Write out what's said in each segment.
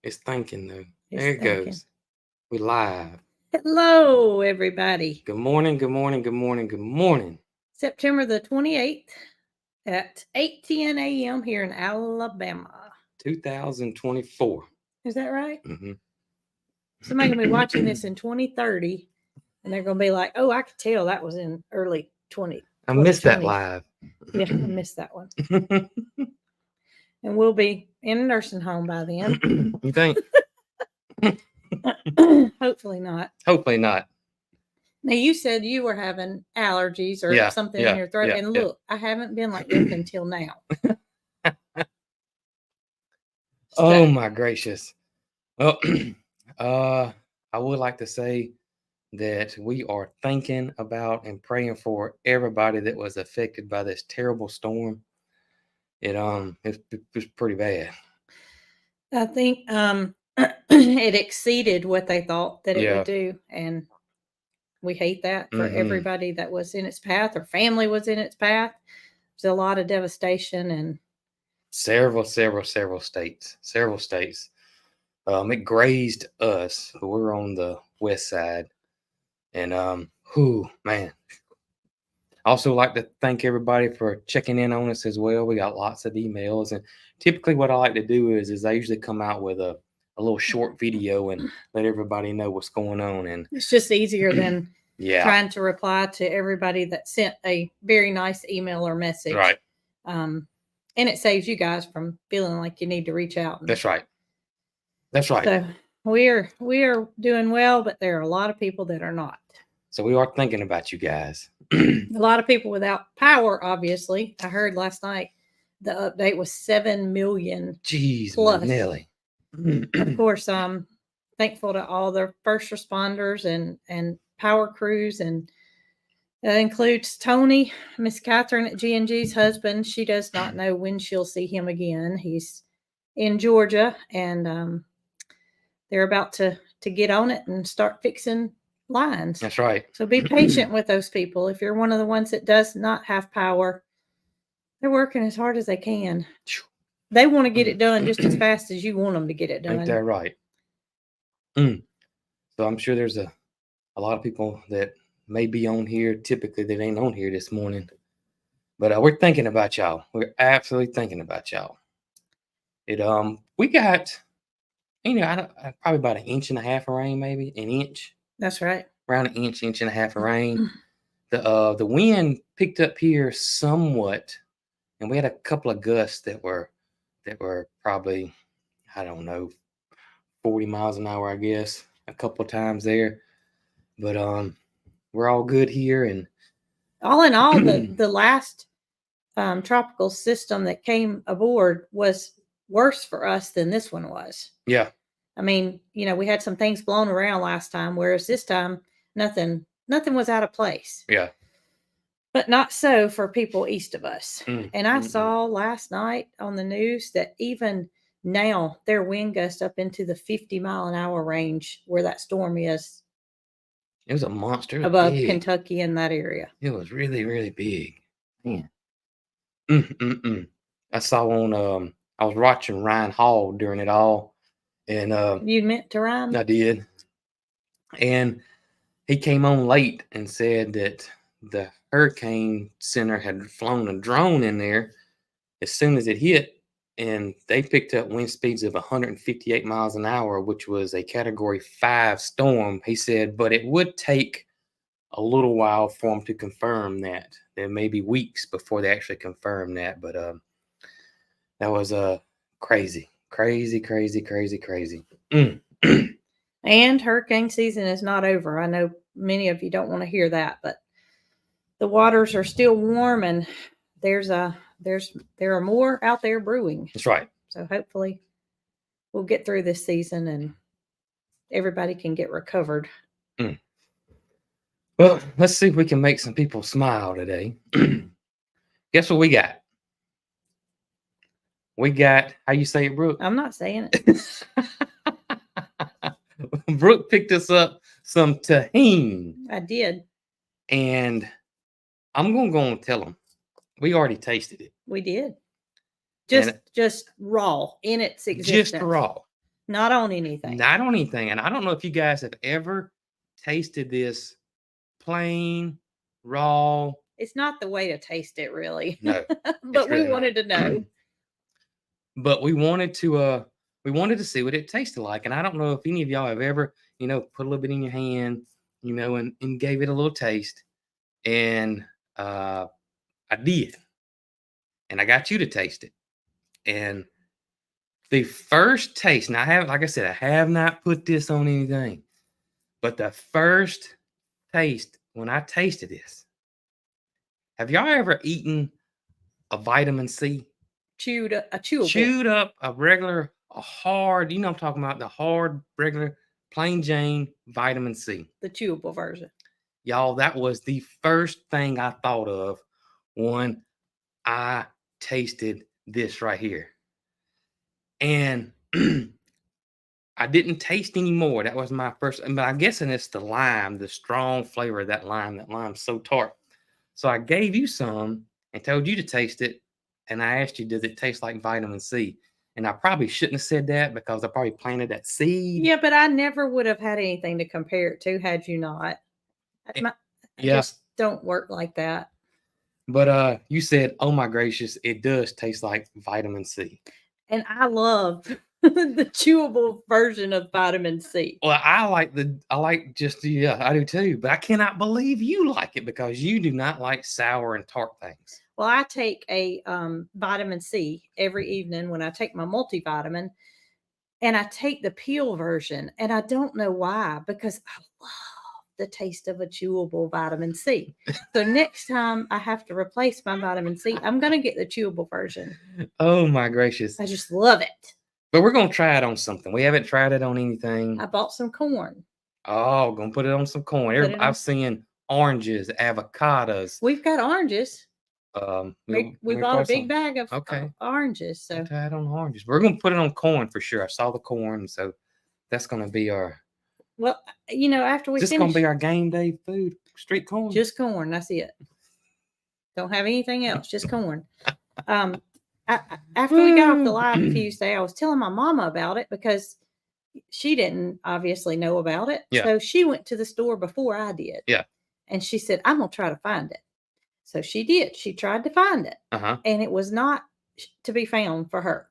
It's thinking though. It's There it thinking. goes. We live. Hello, everybody. Good morning, good morning, good morning, good morning. September the 28th at 8:10 a.m. here in Alabama. 2024. Is that right? Mm-hmm. Somebody going to be watching this in 2030, and they're going to be like, oh, I could tell that was in early 20. I missed that 2020. live. Yeah, I missed that one. And we'll be in a nursing home by then. You think? Hopefully not. Hopefully not. Now, you said you were having allergies or something in your throat. And look, I haven't been like this until now. Oh, my gracious. Well, I would like to say that we are thinking about and praying for everybody that was affected by this terrible storm. It's pretty bad. I think it exceeded what they thought that it would do, and we hate that for everybody that was in its path or family was in its path. There's a lot of devastation and several states. It grazed us. We're on the west side, and man. I also like to thank everybody for checking in on us as well. We got lots of emails, and typically what I like to do is I usually come out with a little short video and let everybody know what's going on. And it's just easier than trying to reply to everybody that sent a very nice email or message. Right. And it saves you guys from feeling like you need to reach out. That's right. That's right. So we are doing well, but there are a lot of people that are not. So we are thinking about you guys. A lot of people without power, obviously. I heard last night the update was 7 million. Jeez, plus. Nelly. Of course, thankful to all the first responders and power crews, and that includes Tony, Miss Catherine at G&G's husband. She does not know when she'll see him again. He's in Georgia, and they're about to get on it and start fixing lines. That's right. So be patient with those people. If you're one of the ones that does not have power, they're working as hard as they can. They want to get it done just as fast as you want them to get it done. Ain't that right? So I'm sure there's a lot of people that may be on here. Typically, that ain't on here this morning. But we're thinking about y'all. We're absolutely thinking about y'all. We got, probably about 1.5 inches of rain, maybe an inch. That's right. Around 1 inch, 1.5 inches of rain. The wind picked up here somewhat, and we had a couple of gusts that were probably, I don't know, 40 miles an hour, I guess, a couple of times there. But we're all good here, and all in all, the last tropical system that came aboard was worse for us than this one was. Yeah. I mean, we had some things blown around last time, whereas this time nothing was out of place. Yeah. But not so for people east of us. And I saw last night on the news that even now their wind gusts up into the 50-mile-an-hour range where that storm is. It was a monster. Above big. Kentucky in that area. It was really, really big. Man. I saw on I was watching Ryan Hall during it all. And you meant to Ryan? I did. And he came on late and said that the Hurricane Center had flown a drone in there as soon as it hit, and they picked up wind speeds of 158 miles an hour, which was a Category 5 storm. He said, but it would take a little while for them to confirm that. There may be weeks before they actually confirm that, but that was crazy. And hurricane season is not over. I know many of you don't want to hear that, but the waters are still warm, and there are more out there brewing. That's right. So hopefully we'll get through this season and everybody can get recovered. Well, let's see if we can make some people smile today. Guess what we got? We got, how you say it, Brooke? I'm not saying it. Brooke picked us up some Tajin. I did. And I'm going to go and tell them. We already tasted it. We did. Just raw in its existence. Just raw. Not on anything. Not on anything. And I don't know if you guys have ever tasted this plain, raw. It's not the way to taste it, really. No, But we really not. wanted to know. But we wanted to see what it tasted like. And I don't know if any of y'all have ever, put a little bit in your hand, and gave it a little taste. And I did. And I got you to taste it. And the first taste, now like I said, I have not put this on anything, but the first taste when I tasted this, have y'all ever eaten a vitamin C? Chewable. Chewed up a hard, I'm talking about the hard, regular, plain Jane vitamin C. The chewable version. Y'all, that was the first thing I thought of when I tasted this right here. And I didn't taste any more. That was my first, but I'm guessing it's the lime, the strong flavor of that lime. That lime's so tart. So I gave you some and told you to taste it. And I asked you, does it taste like vitamin C? And I probably shouldn't have said that because I probably planted that seed. Yeah, but I never would have had anything to compare it to had you not. I just don't work like that. But you said, oh my gracious, it does taste like vitamin C. And I love the chewable version of vitamin C. Well, I do too, but I cannot believe you like it because you do not like sour and tart things. Well, I take a vitamin C every evening when I take my multivitamin, and I take the peel version, and I don't know why, because I love the taste of a chewable vitamin C. So next time I have to replace my vitamin C, I'm going to get the chewable version. Oh my gracious. I just love it. But we're going to try it on something. We haven't tried it on anything. I bought some corn. Oh, going to put it on some corn. I've seen oranges, avocados. We've got oranges. We bought a big bag of oranges. So try it on oranges. We're going to put it on corn for sure. I saw the corn. So that's going to be our... Well, after we finish... This is going to be our game day food. Street corn. Just corn. That's it. Don't have anything else. Just corn. After we got off the live Tuesday, I was telling my mama about it because she didn't obviously know about it. Yeah. So she went to the store before I did. Yeah. And she said, I'm going to try to find it. So she did. She tried to find it. Uh-huh. And it was not to be found for her.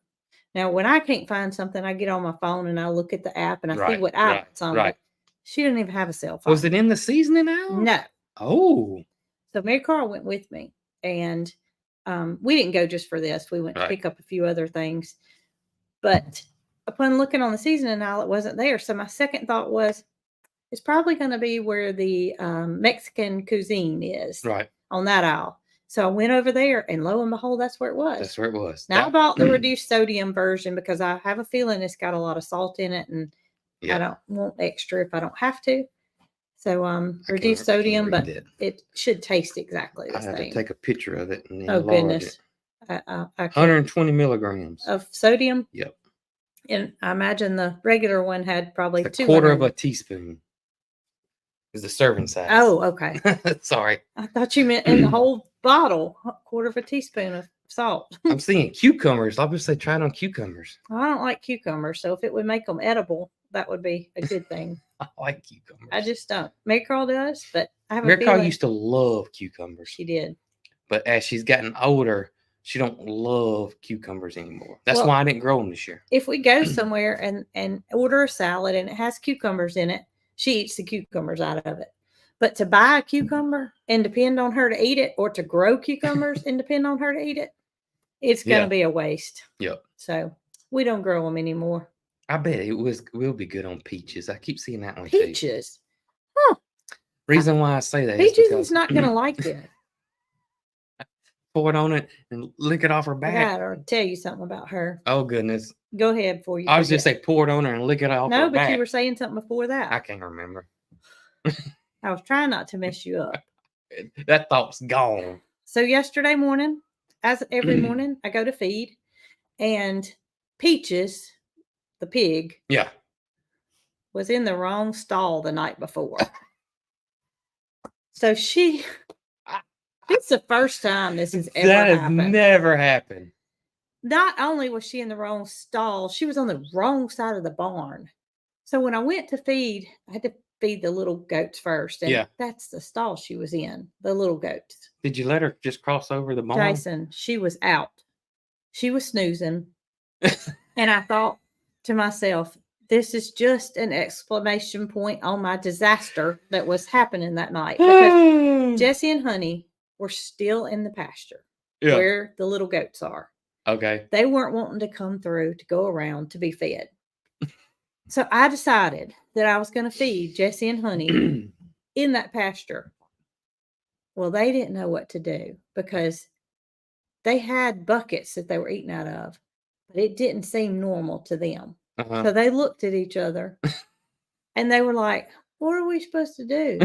Now, when I can't find something, I get on my phone and I look at the app and I see what app's on it. She didn't even have a cell phone. Was it in the seasoning aisle? No. Oh. So Mary Carl went with me. And we didn't go just for this. We went to pick up a few other things. But upon looking on the seasoning aisle, it wasn't there. So my second thought was, it's probably going to be where the Mexican cuisine is. Right. On that aisle. So I went over there, and lo and behold, that's where it was. That's where it was. Now I bought the reduced sodium version because I have a feeling it's got a lot of salt in it, and I don't want extra if I don't have to. So reduced sodium, but it should taste exactly the same. I have to take a picture of it. And oh goodness! I 120 milligrams of sodium. Yep. And I imagine the regular one had probably a quarter of a teaspoon. Is the serving size. Oh, okay. Sorry. I thought you meant in the whole bottle, a quarter of a teaspoon of salt. I'm seeing cucumbers. Obviously, try it on cucumbers. I don't like cucumbers, so if it would make them edible, that would be a good thing. I like cucumbers. I just don't. Mary Carl does, but I have Mary Carl used to love cucumbers. She did. But as she's gotten older, she don't love cucumbers anymore. That's why I didn't grow them this year. If we go somewhere and order a salad and it has cucumbers in it, she eats the cucumbers out of it. But to buy a cucumber and depend on her to eat it, or to grow cucumbers and depend on her to eat it, it's going to be a waste. Yep. So we don't grow them anymore. I bet it will be good on peaches. I keep seeing that one. Peaches? Huh. Reason why I say that Peaches is not going to like it. Pour it on it and lick it off her back. I gotta tell you something about her. Oh, goodness. Go ahead before you. I was just say pour it on her and lick it off her back. No, but you were saying something before that. I can't remember. I was trying not to mess you up. That thought's gone. So yesterday morning, as every morning, I go to feed, and Peaches, the pig, was in the wrong stall the night before. So it's the first time this has ever happened. That has never happened. not only was she in the wrong stall, she was on the wrong side of the barn. So when I went to feed, I had to feed the little goats first, and Yeah. that's the stall she was in, the little goats. Did you let her just cross over the barn? Jason, she was out. She was snoozing. And I thought to myself, this is just an exclamation point on my disaster that was happening that night, because Jesse and Honey were still in the pasture where the little goats are. Okay. They weren't wanting to come through to go around to be fed. So I decided that I was going to feed Jesse and Honey in that pasture. Well, they didn't know what to do because they had buckets that they were eating out of, but it didn't seem normal to them. So they looked at each other and they were like, what are we supposed to do?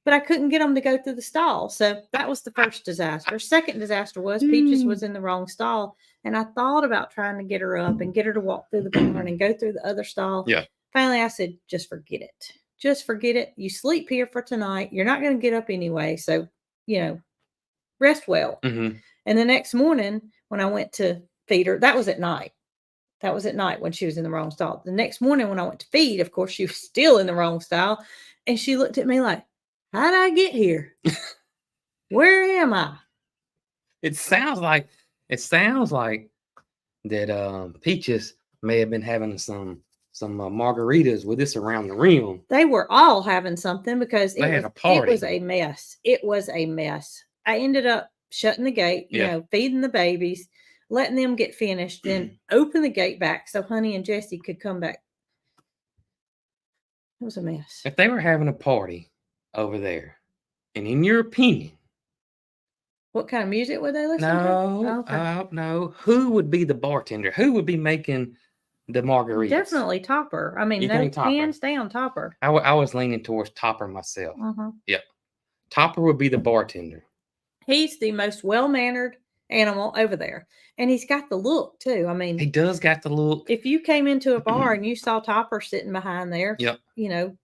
But I couldn't get them to go through the stall. So that was the first disaster. Second disaster was Peaches was in the wrong stall. And I thought about trying to get her up and get her to walk through the barn and go through the other stall. Yeah. Finally, I said, just forget it. Just forget it. You sleep here for tonight. You're not going to get up anyway. So, rest well. Mm-hmm. And the next morning, when I went to feed her, that was at night. That was at night when she was in the wrong stall. The next morning, when I went to feed, of course, she was still in the wrong stall. And she looked at me like, how did I get here? Where am I? It sounds like that Peaches may have been having some margaritas with this around the rim. They were all having something because they had a party. It was a mess. It was a mess. I ended up shutting the gate, feeding the babies, letting them get finished, then open the gate back so Honey and Jesse could come back. It was a mess. If they were having a party over there, and in your opinion, what kind of music would they listen to? No. Who would be the bartender? Who would be making the margaritas? Definitely Topper. I mean, hands down Topper. I was leaning towards Topper myself. Yep. Topper would be the bartender. He's the most well-mannered animal over there. And he's got the look too. I mean, he does got the look. If you came into a bar and you saw Topper sitting behind there,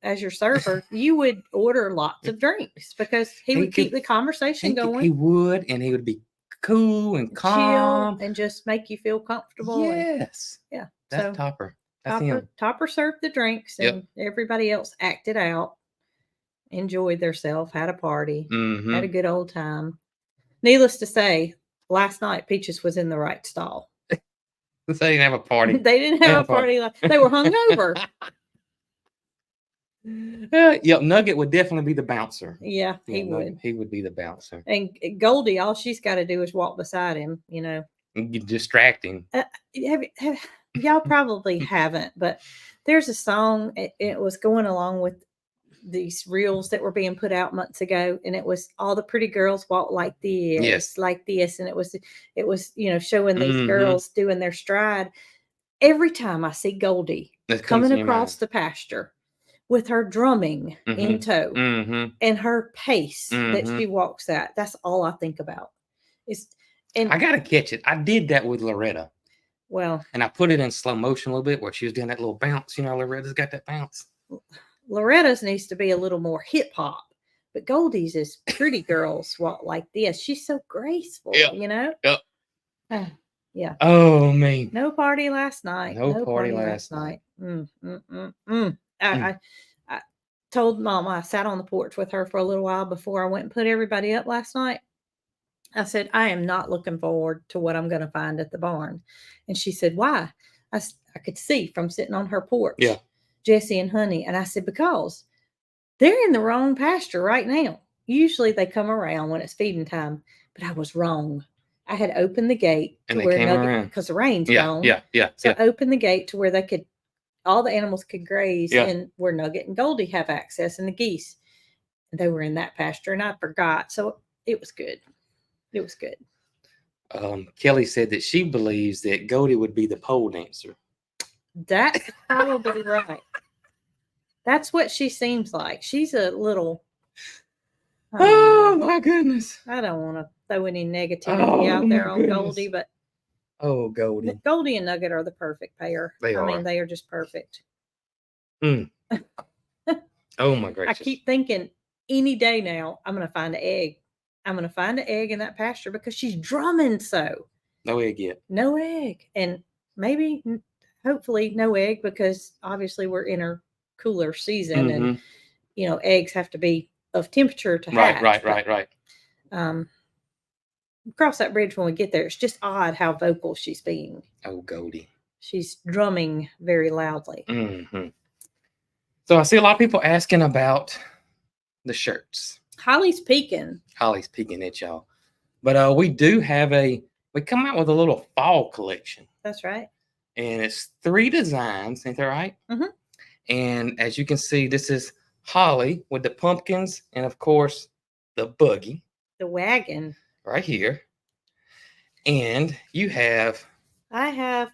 as your server, you would order lots of drinks because he would keep the conversation going. He would, and he would be cool and calm. Chill and just make you feel comfortable. Yes. Yeah. That's Topper. That's him. Topper served the drinks and everybody else acted out, enjoyed themselves, had a party, had a good old time. Needless to say, last night, Peaches was in the right stall. They didn't have a party. They didn't have a party. They were hungover. Nugget would definitely be the bouncer. Yeah, he would. He would be the bouncer. And Goldie, all she's got to do is walk beside him, Distract him. Y'all probably haven't, but there's a song. It was going along with these reels that were being put out months ago, and it was all the pretty girls walk like this, like this, and it was showing these girls doing their stride. Every time I see Goldie coming across the pasture with her drumming in tow and her pace that she walks at, that's all I think about. And I gotta catch it. I did that with Loretta. Well, and I put it in slow motion a little bit where she was doing that little bounce. Loretta's got that bounce. Loretta's needs to be a little more hip hop, but Goldie's is pretty girls walk like this. She's so graceful, Yep. Yeah. Oh man. No party last night. No party last night. I told Mama, I sat on the porch with her for a little while before I went and put everybody up last night. I said, I am not looking forward to what I'm going to find at the barn. And she said, why? I could see from sitting on her porch. Yeah. Jesse and Honey. And I said, because they're in the wrong pasture right now. Usually they come around when it's feeding time, but I was wrong. I had opened the gate to where Nugget, because the rain's gone. So I opened the gate to where all the animals could graze and where Nugget and Goldie have access, and the geese. And they were in that pasture, and I forgot. So it was good. It was good. Kelly said that she believes that Goldie would be the pole dancer. That's probably right. That's what she seems like. She's a little. Oh my goodness! I don't want to throw any negativity out there on Goldie, but Goldie and Nugget are the perfect pair. I mean, they are just perfect. Oh my gracious! I keep thinking any day now I'm going to find an egg. I'm going to find an egg in that pasture because she's drumming so. No egg yet. No egg. And maybe, hopefully, no egg because obviously we're in a cooler season and, Mhm. Eggs have to be of temperature to Right, hatch. right. Um, cross that bridge when we get there. It's just odd how vocal she's being. Oh, Goldie. She's drumming very loudly. Mhm. So I see a lot of people asking about the shirts. Holly's peeking. Holly's peeking at y'all. But we do have we come out with a little fall collection. That's right. And it's 3 designs, ain't that right? Mhm. And as you can see, this is Holly with the pumpkins and, of course, the buggy The wagon. right here. And you have... I have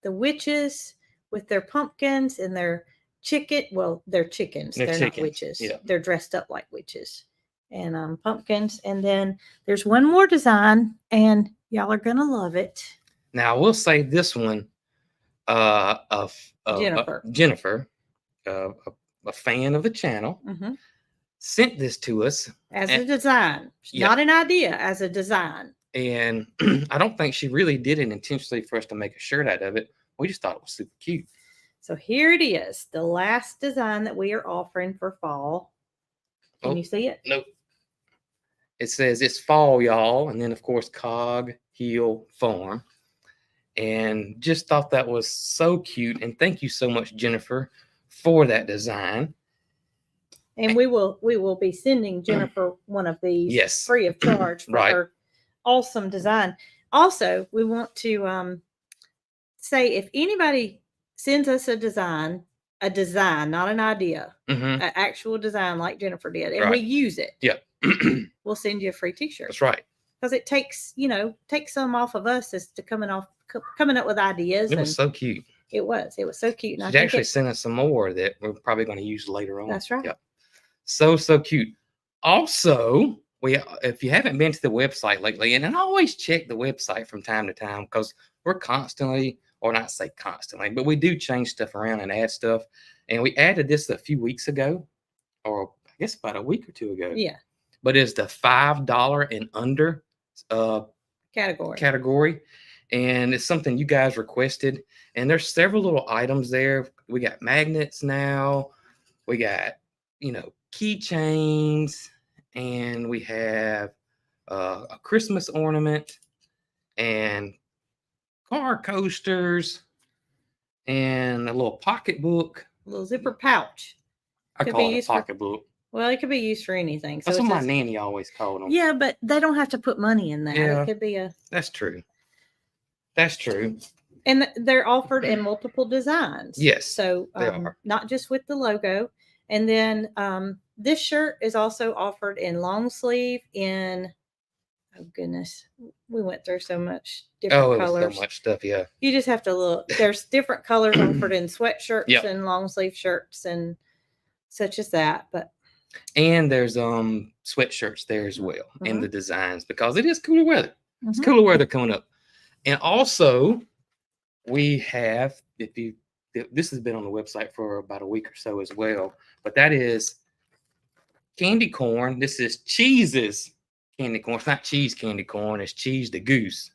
the witches with their pumpkins and their chicken. Well, they're chickens. They're They're not chickens, witches. yeah. They're dressed up like witches. And pumpkins. And then there's one more design, and y'all are gonna love it. Now, I will say this one, of Jennifer. a fan of the channel, Mhm. sent this to us. As a design, Yeah. not an idea, as a design. And I don't think she really did it intentionally for us to make a shirt out of it. We just thought it was super cute. So here it is, the last design that we are offering for fall. Can you see it? Nope. It says it's fall, y'all. And then, of course, Cog Hill Farm. And just thought that was so cute. And thank you so much, Jennifer, for that design. And we will be sending Jennifer one of these, yes, free of charge for right. her awesome design. Also, we want to say if anybody sends us a design, not an idea, an actual design like Jennifer did, and right. we use it, yeah, we'll send you a free T-shirt. That's right. Because it takes some off of us as to coming up with ideas. It was so cute. It was so cute. And she actually sent us some more that we're probably going to use later on. That's right. Yep. So cute. Also, if you haven't been to the website lately, and I always check the website from time to time because we're constantly, or not say constantly, but we do change stuff around and add stuff. And we added this a few weeks ago, or I guess about a week or two ago. Yeah. But it's the $5 and under category. And it's something you guys requested. And there's several little items there. We got magnets now. We got, keychains. And we have a Christmas ornament and car coasters and a little pocketbook. A little zipper pouch. I call it a pocketbook. Well, it could be used for anything. That's what my nanny always called them. Yeah, but they don't have to put money in that. Yeah, it could be That's true. That's true. And they're offered in multiple designs. Yes. So not just with the logo. And then this shirt is also offered in long sleeve oh goodness, we went through so much different colors. So much stuff, yeah. You just have to look. There's different colors offered in sweatshirts and long sleeve shirts and such as that. And there's sweatshirts there as well in the designs because it is cooler weather. It's cooler weather coming up. And also, we have, this has been on the website for about a week or so as well, but that is candy corn. This is Cheese's candy corn. It's not cheese candy corn. It's Cheese the Goose.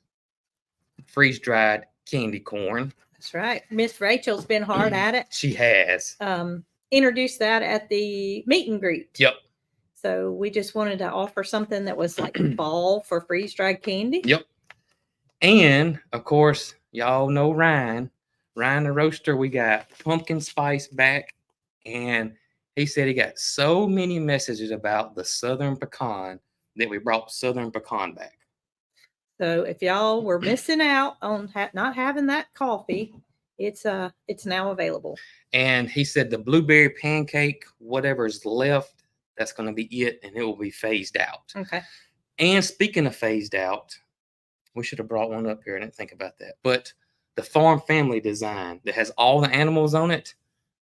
Freeze-dried candy corn. That's right. Miss Rachel's been hard at it. She has. Introduced that at the meet and greet. Yep. So we just wanted to offer something that was like fall for freeze-dried candy. Yep. And, of course, y'all know Ryan the roaster. We got pumpkin spice back. And he said he got so many messages about the Southern pecan that we brought Southern pecan back. So if y'all were missing out on not having that coffee, it's now available. And he said the blueberry pancake, whatever is left, that's going to be it, and it will be phased out. Okay. And speaking of phased out, we should have brought one up here. I didn't think about that. But the farm family design that has all the animals on it,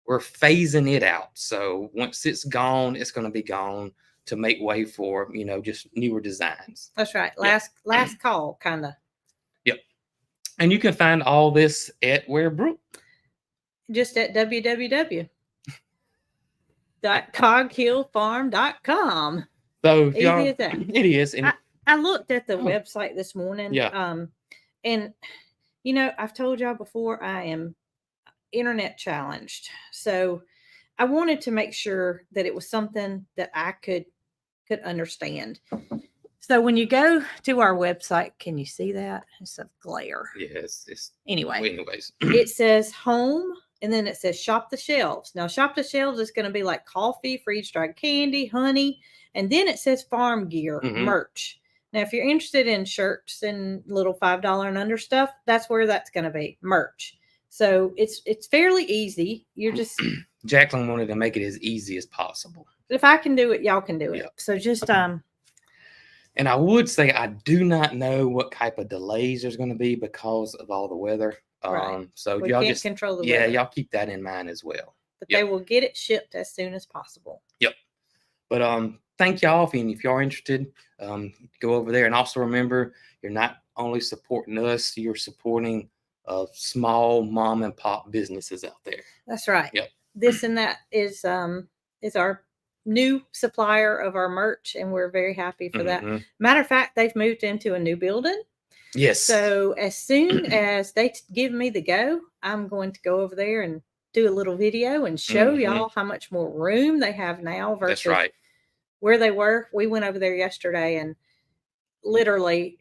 we're phasing it out. So once it's gone, it's going to be gone to make way for, just newer designs. That's right. Last call, kind of. Yep. And you can find all this at where, Brooke? Just at www.coghillfarm.com. So easy as that. It is. And I looked at the website this morning. Yeah. And I've told y'all before, I am internet challenged. So I wanted to make sure that it was something that I could understand. So when you go to our website, can you see that? It's a glare. Yes. Anyways, it says home, and then it says shop the shelves. Now, shop the shelves is going to be like coffee, freeze dried candy, honey, and then it says farm gear, merch. Now, if you're interested in shirts and little $5 and under stuff, that's where that's going to be, merch. So it's fairly easy. You're just Jacqueline wanted to make it as easy as possible. If I can do it, y'all can do it. So just And I would say I do not know what type of delays there's going to be because of all the weather. Right. So we y'all can't just control the weather. y'all keep that in mind as well. But they will get it shipped as soon as possible. Yep. But thank y'all, and if you're interested, go over there. And also remember, you're not only supporting us, you're supporting small mom and pop businesses out there. That's right. Yep. This and that is our new supplier of our merch, and we're very happy for that. Matter of fact, they've moved into a new building. Yes. So as soon as they give me the go, I'm going to go over there and do a little video and show y'all how much more room they have now versus where they were. We went over there yesterday, and literally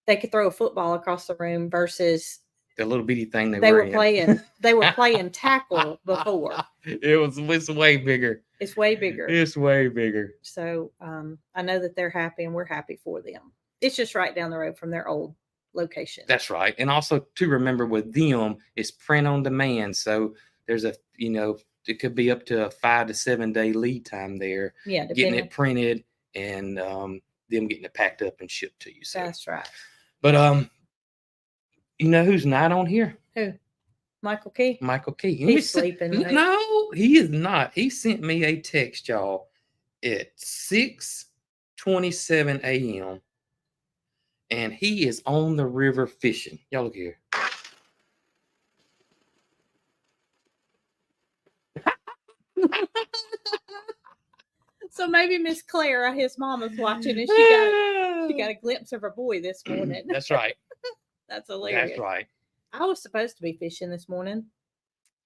they could throw a football across the room versus the little bitty thing they were playing. They were playing tackle before. It's way bigger. It's way bigger. It's way bigger. So I know that they're happy, and we're happy for them. It's just right down the road from their old location. That's right. And also to remember with them, it's print on demand. So there's it could be up to a 5 to 7 day lead time there. Yeah, getting it printed and them getting it packed up and shipped to you. So that's right. But you know who's not on here? Who? Michael Key. Michael Key. He's sleeping. Right? No, he is not. He sent me a text, y'all, at 6:27 a.m. and he is on the river fishing. Y'all look here. So maybe Miss Clara, his mama's watching, and she got a glimpse of her boy this morning. That's right. That's hilarious. That's right. I was supposed to be fishing this morning.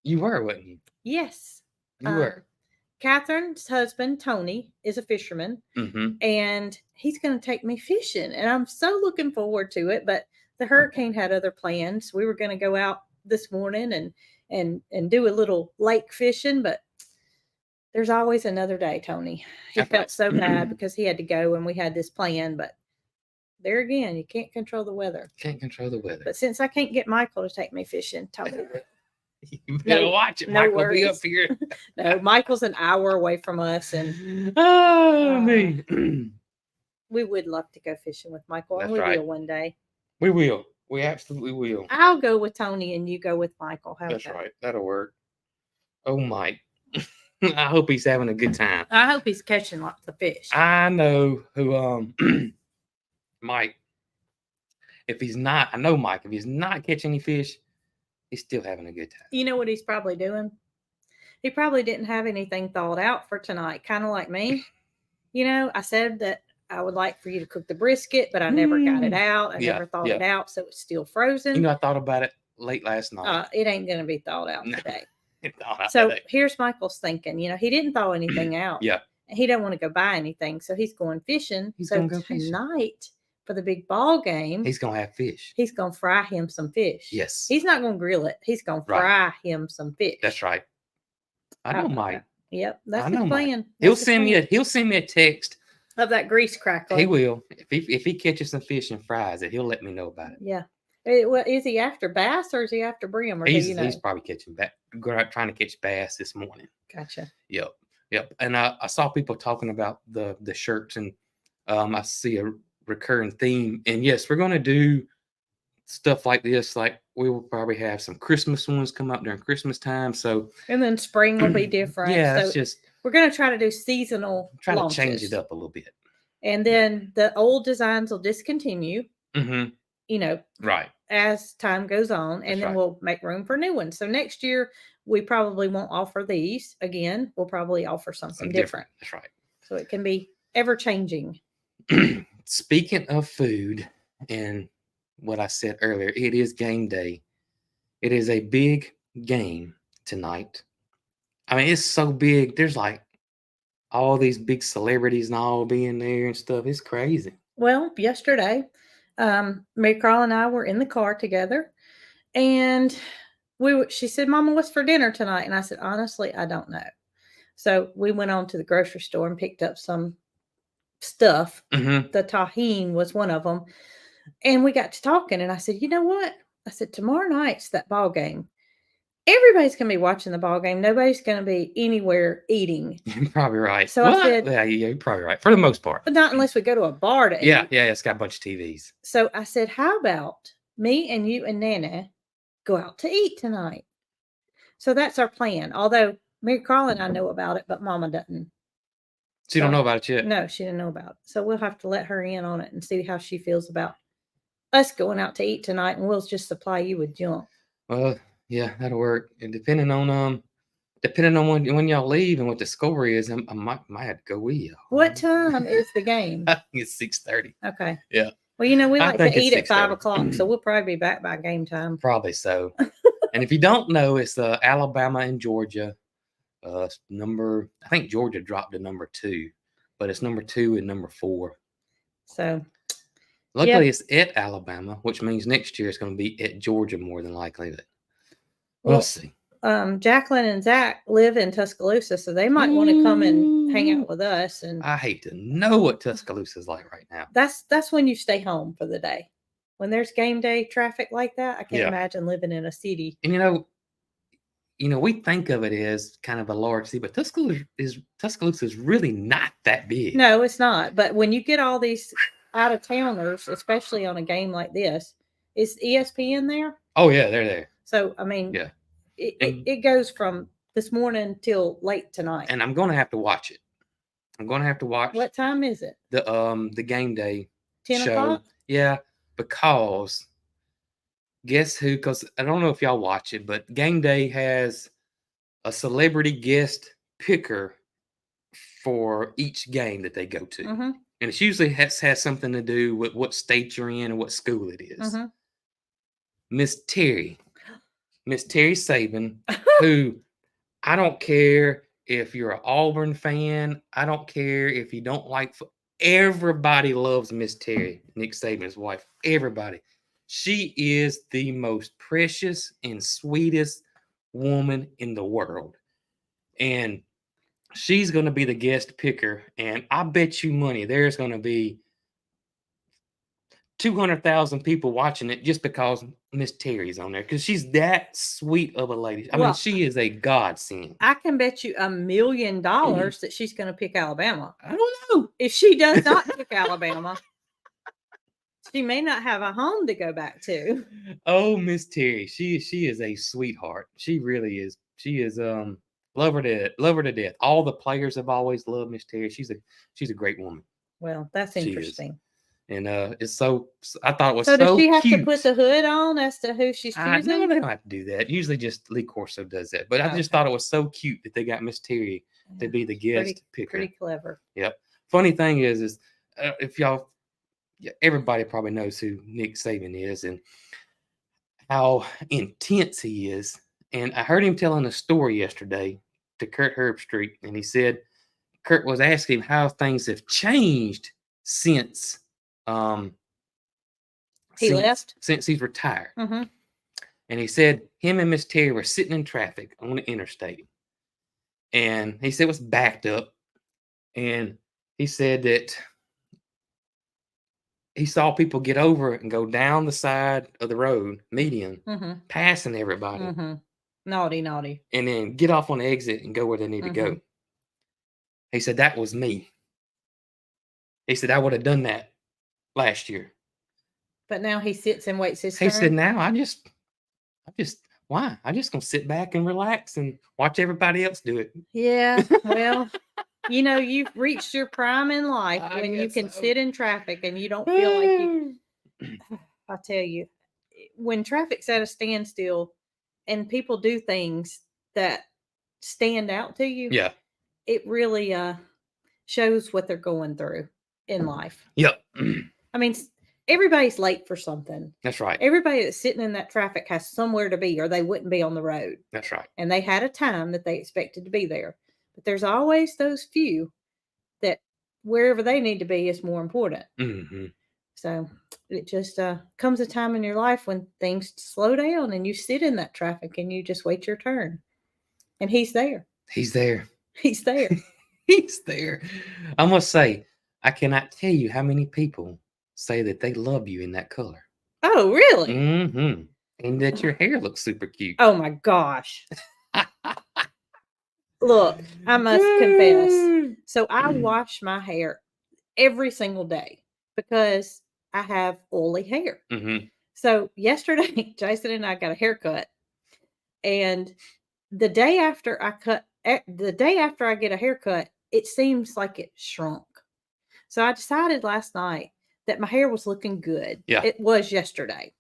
You were, wasn't you? Yes. You were. Catherine's husband, Tony, is a fisherman, and he's going to take me fishing, and I'm so looking forward to it. But the hurricane had other plans. We were going to go out this morning and do a little lake fishing, but there's always another day, Tony. He felt so bad because he had to go, and we had this plan, but there again, you can't control the weather. Can't control the weather. But since I can't get Michael to take me fishing, Tony will. You better watch it. Michael will be up here. No, Michael's an hour away from us, and me. We would love to go fishing with Michael. That's and we right. will one day. We will. We absolutely will. I'll go with Tony, and you go with Michael. That's right. That'll work. Oh, Mike. I hope he's having a good time. I hope he's catching lots of fish. I know who Mike. If he's not, I know Mike. If he's not catching any fish, he's still having a good time. You know what he's probably doing? He probably didn't have anything thought out for tonight, kind of like me. I said that I would like for you to cook the brisket, but I never got it out. I never thought it out, so it's still frozen. I thought about it late last night. It ain't going to be thought out today. So here's Michael's thinking. He didn't thaw anything out. Yeah. And he don't want to go buy anything, so he's going fishing. He's going to go tonight fishing. For the big ball game, he's going to have fish. He's going to fry him some fish. Yes. He's not going to grill it. He's going to fry him some fish. That's right. I know Mike. Yep, that's his plan. He'll send me a text of that grease crackle. He will. If he catches some fish and fries it, he'll let me know about it. Yeah. Well, is he after bass or is he after brim? Or he's probably catching bass. Trying to catch bass this morning. Gotcha. Yep. And I saw people talking about the shirts, and I see a recurring theme. And yes, we're going to do stuff like this. Like we will probably have some Christmas ones come up during Christmas time. So and then spring will be different. Yeah, so we're going to try to do seasonal. Try to change it up a little bit. And then the old designs will discontinue. Right. As time goes on, and then we'll make room for new ones. So next year we probably won't offer these again. We'll probably offer something different. That's right. So it can be ever changing. Speaking of food, and what I said earlier. It is game day. It is a big game tonight. I mean, it's so big. There's like all these big celebrities and all being there and stuff. It's crazy. Well, yesterday, Mary Carl and I were in the car together, and she said, "Mama, what's for dinner tonight?" And I said, "Honestly, I don't know." So we went on to the grocery store and picked up some stuff. Mm-hmm. The Tajin was one of them. And we got to talking, and I said, "You know what?" I said, "Tomorrow night's that ball game. Everybody's going to be watching the ball game. Nobody's going to be anywhere eating." You're probably right. So well, I said, yeah, you're probably right for the most part. "But not unless we go to a bar to Yeah, eat." yeah, it's got a bunch of TVs. So I said, "How about me and you and Nana go out to eat tonight?" So that's our plan. Although Mary Carl and I know about it, but Mama doesn't. So you don't know about it yet? No, she didn't know about it. So we'll have to let her in on it and see how she feels about us going out to eat tonight, and we'll just supply you with junk. Well, yeah, that'll work. And depending on when y'all leave and what the score is, I might have to go with y'all. What time is the game? I think it's 6:30. Okay. Yeah. Well, we I like think to it's eat at 5 6:30. o'clock, so we'll probably be back by game time. Probably so. And if you don't know, it's Alabama and Georgia. I think Georgia dropped to number 2, but it's number 2 and number 4. So luckily, it's at Alabama, which means next year it's going to be at Georgia more than likely. But we'll see. Jacqueline and Zach live in Tuscaloosa, so they might want to come and hang out with us. And I hate to know what Tuscaloosa is like right now. That's when you stay home for the day. When there's game day traffic like that, I can't imagine living in a city. And we think of it as kind of a large city, but Tuscaloosa is really not that big. No, it's not. But when you get all these out of towners, especially on a game like this, is ESPN there? Oh yeah, they're there. So I mean, yeah, it goes from this morning till late tonight. And I'm gonna have to watch it. I'm gonna have to watch. What time is it? The game day 10 show. o'clock? Yeah, because guess who? Because I don't know if y'all watch it, but game day has a celebrity guest picker for each game that they go to. Mm-hmm. And it usually has something to do with what state you're in and what school it is. Mm-hmm. Miss Terry Saban, who I don't care if you're an Auburn fan. I don't care if you don't like. Everybody loves Miss Terry, Nick Saban's wife. Everybody. She is the most precious and sweetest woman in the world. And she's going to be the guest picker. And I bet you money there's going to be 200,000 people watching it just because Miss Terry's on there, because she's that sweet of a lady. I mean, she is a godsend. I can bet you $1 million that she's going to pick Alabama. I don't know. If she does not pick Alabama, she may not have a home to go back to. Oh, Miss Terry, she is a sweetheart. She really is. She is love her to death. All the players have always loved Miss Terry. She's a great woman. Well, that's interesting. And it's so I thought it was so does she have cute. To put the hood on as to who she's choosing? No, they don't have to do that. Usually just Lee Corso does that. But I just thought it was so cute that they got Miss Terry to be the guest picker. Pretty clever. Yep. Funny thing is if y'all, everybody probably knows who Nick Saban is and how intense he is. And I heard him telling a story yesterday to Kurt Herbstreit, and he said Kurt was asking him how things have changed since left, since he's retired. Mm-hmm. And he said him and Miss Terry were sitting in traffic on the interstate, and he said it was backed up, and he said that he saw people get over and go down the side of the road, median, passing everybody. Naughty. And then get off on the exit and go where they need to go. He said, that was me. He said, I would have done that last year. But now he sits and waits his turn. He said, now why? I'm just going to sit back and relax and watch everybody else do it. Yeah, well, you've reached your prime in life when you can sit in traffic and you don't feel like you. I tell you, when traffic's at a standstill and people do things that stand out to you, it really shows what they're going through in life. Yep. I mean, everybody's late for something. That's right. Everybody that's sitting in that traffic has somewhere to be, or they wouldn't be on the road. That's right. And they had a time that they expected to be there. But there's always those few that wherever they need to be is more important. Mm-hmm. So it just comes a time in your life when things slow down and you sit in that traffic and you just wait your turn. And he's there. He's there. He's there. He's there. I must say, I cannot tell you how many people say that they love you in that color. Oh, really? Mm-hmm. And that your hair looks super cute. Oh my gosh. Look, I must confess. So I wash my hair every single day because I have oily hair. Mm-hmm. So yesterday, Jason and I got a haircut, and the day after I get a haircut, it seems like it shrunk. So I decided last night that my hair was looking good. Yeah. It was yesterday,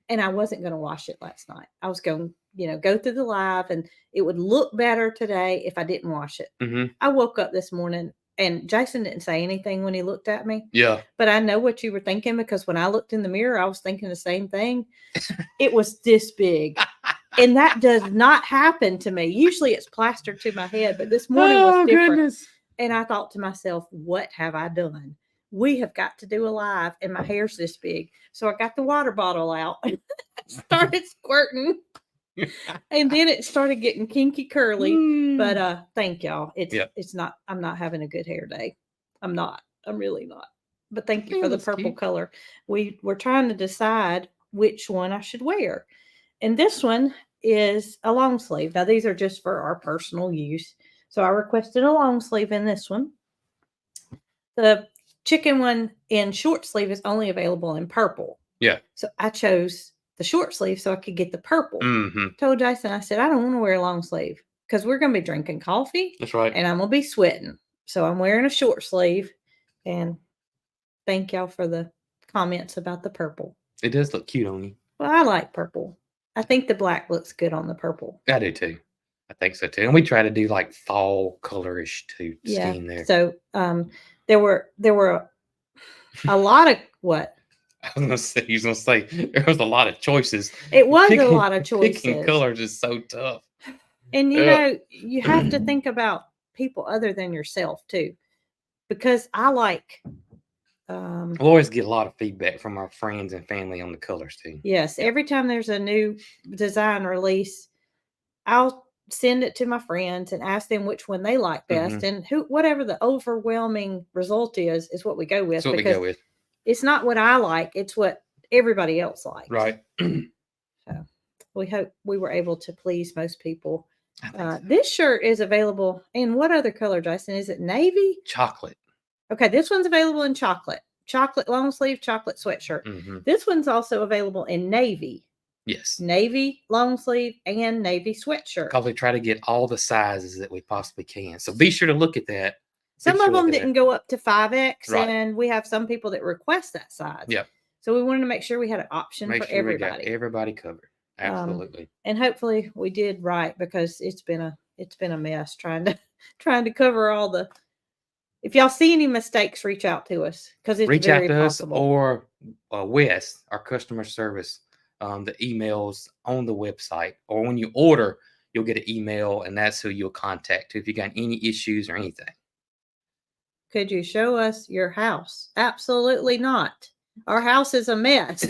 and I wasn't going to wash it last night. I was going, go through the live, and it would look better today if I didn't wash it. Mm-hmm. I woke up this morning, and Jason didn't say anything when he looked at me. Yeah. But I know what you were thinking, because when I looked in the mirror, I was thinking the same thing. It was this big. And that does not happen to me. Usually it's plastered to my head, but this morning was different. Goodness. And I thought to myself, what have I done? We have got to do a live, and my hair's this big. So I got the water bottle out and started squirting. And then it started getting kinky curly. But thank y'all. It's not, I'm not having a good hair day. I'm not. I'm really not. But thank you for the purple color. We're trying to decide which one I should wear. And this one is a long sleeve. Now, these are just for our personal use. So I requested a long sleeve in this one. The chicken one in short sleeve is only available in purple. Yeah. So I chose the short sleeve so I could get the purple. Mm-hmm. Told Jason, I said, I don't want to wear a long sleeve because we're going to be drinking coffee. That's right. And I'm going to be sweating. So I'm wearing a short sleeve. And thank y'all for the comments about the purple. It does look cute on you. Well, I like purple. I think the black looks good on the purple. I do too. I think so too. And we try to do like fall colorish scheme there. So there were a lot of what? I was gonna say there was a lot of choices. It was a lot of choices. Picking colors is so tough. And you have to think about people other than yourself too. Because I like we'll always get a lot of feedback from our friends and family on the colors too. Yes. Every time there's a new design release, I'll send it to my friends and ask them which one they like best. And whatever the overwhelming result is what we go with. That's what we go with. It's not what I like, it's what everybody else likes. Right. So we hope we were able to please most people. So. This shirt is available in what other color, Jason? Is it navy? Chocolate. Okay, this one's available in chocolate long sleeve, chocolate sweatshirt. Mm-hmm. This one's also available in navy. Yes. Navy long sleeve and navy sweatshirt. Because we try to get all the sizes that we possibly can. So be sure to look at that. Some of them didn't go up to 5X, right. And we have some people that request that size. Yeah. So we wanted to make sure we had an option for everybody. We got everybody covered. Absolutely. And hopefully we did right, because it's been a mess trying to cover all the. If y'all see any mistakes, reach out to us, because it's reach very out to possible. us or Wes, our customer service. The emails on the website, or when you order, you'll get an email, and that's who you'll contact if you got any issues or anything. Could you show us your house? Absolutely not. Our house is a mess.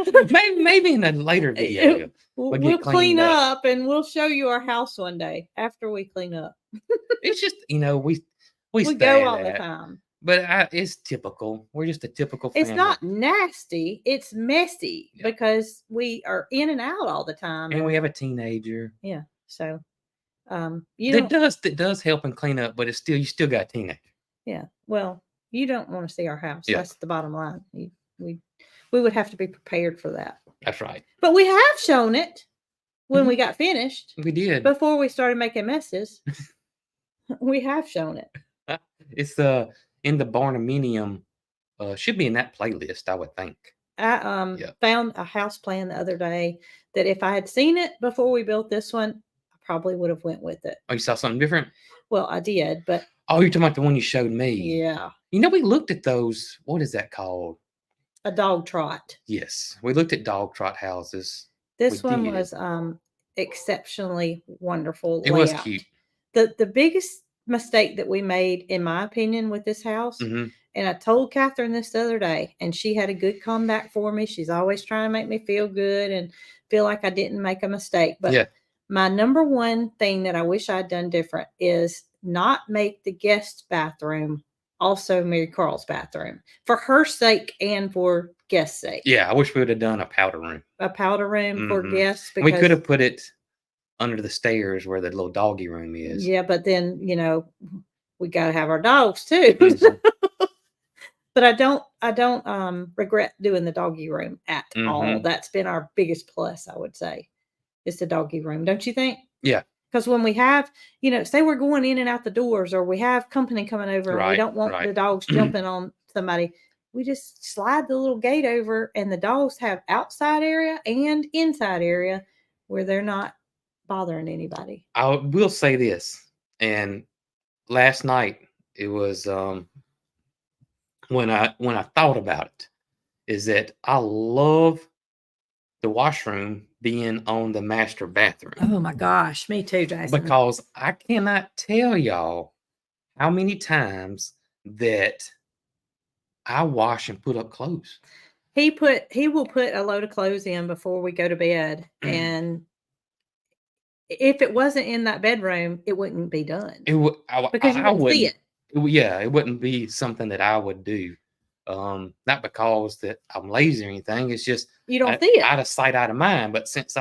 maybe in a later video. We'll clean up and we'll show you our house one day after we clean up. It's just, we go all the time. But it's typical. We're just a typical family. It's not nasty. It's messy because we are in and out all the time. And we have a teenager. Yeah. So it does help and clean up, but you still got a teenager. Yeah. Well, you don't want to see our house. Yeah. That's the bottom line. We would have to be prepared for that. That's right. But we have shown it when we got finished. We did. Before we started making messes. We have shown it. It's in the Barnuminium, should be in that playlist, I would think. I found a house plan the other day that if I had seen it before we built this one, I probably would have went with it. Oh, you saw something different? Well, I did, but oh, you're talking about the one you showed me. Yeah. We looked at those. What is that called? a dog trot. Yes, we looked at dog trot houses. This We one did. was exceptionally wonderful It was layout. cute. The biggest mistake that we made, in my opinion, with this house, Mhm. and I told Catherine this the other day, and she had a good comeback for me. She's always trying to make me feel good and feel like I didn't make a mistake. But Yeah. my number one thing that I wish I'd done different is not make the guest bathroom also Mary Carl's bathroom, for her sake and for guests' sake. Yeah, I wish we would have done a powder room. A powder room for Mhm. guests, We could because have put it under the stairs where the little doggy room is. yeah, but then we got to have our dogs too. Mhm. But I don't regret doing the doggy room at all. Mhm. That's been our biggest plus, I would say, is the doggy room. Don't you think? Yeah. Because when we have, say we're going in and out the doors, or we have company coming over and we Right, don't want right. the dogs jumping on somebody, we just slide the little gate over, and the dogs have outside area and inside area where they're not bothering anybody. I will say this, and last night it was when I thought about it, is that I love the washroom being on the master bathroom. Oh my gosh, me too, Jason. Because I cannot tell y'all how many times that I wash and put up clothes. He will put a load of clothes in before we go to bed, and if it wasn't in that bedroom, it wouldn't be done. It would because you wouldn't see it. Yeah, it wouldn't be something that I would do. Not because that I'm lazy or anything. It's just You don't see it. out of sight, out of mind. But since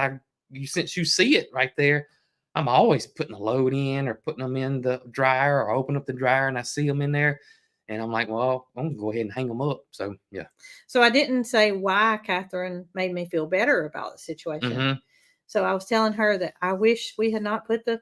you see it right there, I'm always putting a load in or putting them in the dryer, or open up the dryer and I see them in there, and I'm like, well, I'm gonna go ahead and hang them up. So yeah. So I didn't say why Catherine made me feel better about the situation. Mhm. So I was telling her that I wish we had not put the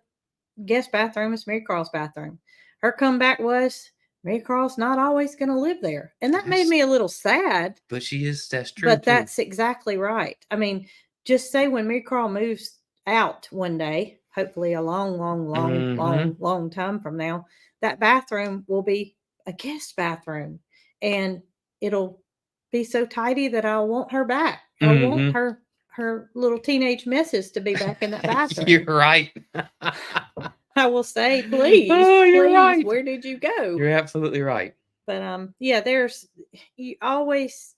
guest bathroom as Mary Carl's bathroom. Her comeback was, Mary Carl's not always going to live there. And that made me a little sad. But that's true. But too. that's exactly right. I mean, just say when Mary Carl moves out one day, hopefully a long, long, long, long, long time from now, that bathroom will be a guest bathroom. And it'll be so tidy that I'll want her back. I want her little teenage messes to be back in that bathroom. You're right. I will say, please, you're please, right. where did you go? You're absolutely right. But yeah, you always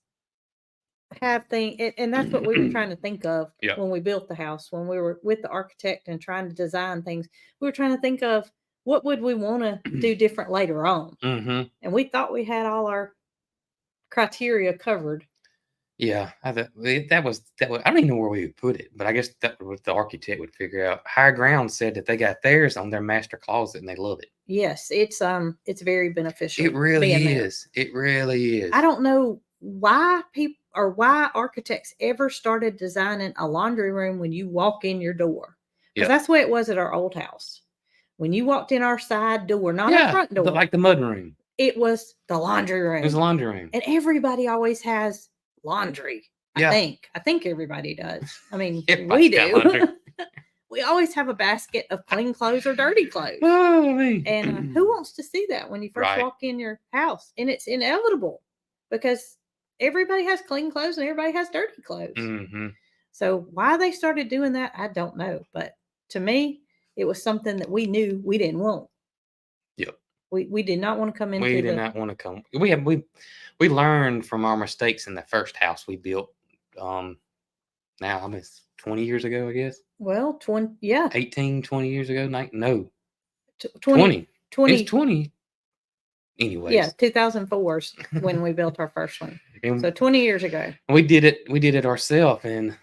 have things, and that's what we were trying to think of when we built the house, when we were with the architect and trying to design things. We were trying to think of what would we want to do different later on. And we thought we had all our criteria covered. Yeah, that was. I don't even know where we would put it, but I guess that what the architect would figure out. Higher Ground said that they got theirs on their master closet and they love it. Yes, it's very beneficial. It really is. It really is. I don't know why people or why architects ever started designing a laundry room when you walk in your door, because that's the way it was at our old house. When you walked in our side door, not our front door, like the mud room, it was the laundry room. It was the laundry room, and everybody always has laundry. I think everybody does. I mean, we do. We always have a basket of clean clothes or dirty clothes. Oh, and who wants to see that when you first walk in your house? And it's inevitable because everybody has clean clothes and everybody has dirty clothes. So why they started doing that, I don't know. But to me, it was something that we knew we didn't want. Yep. We did not want to come into. We did not want to come. We learned from our mistakes in the first house we built. Now I mean, 20 years ago, I guess. Well, 20, yeah. 18, 20 years ago. No. 20. It's 20. Anyways. Yeah, 2004 is when we built our first one. So 20 years ago. We did it ourselves, and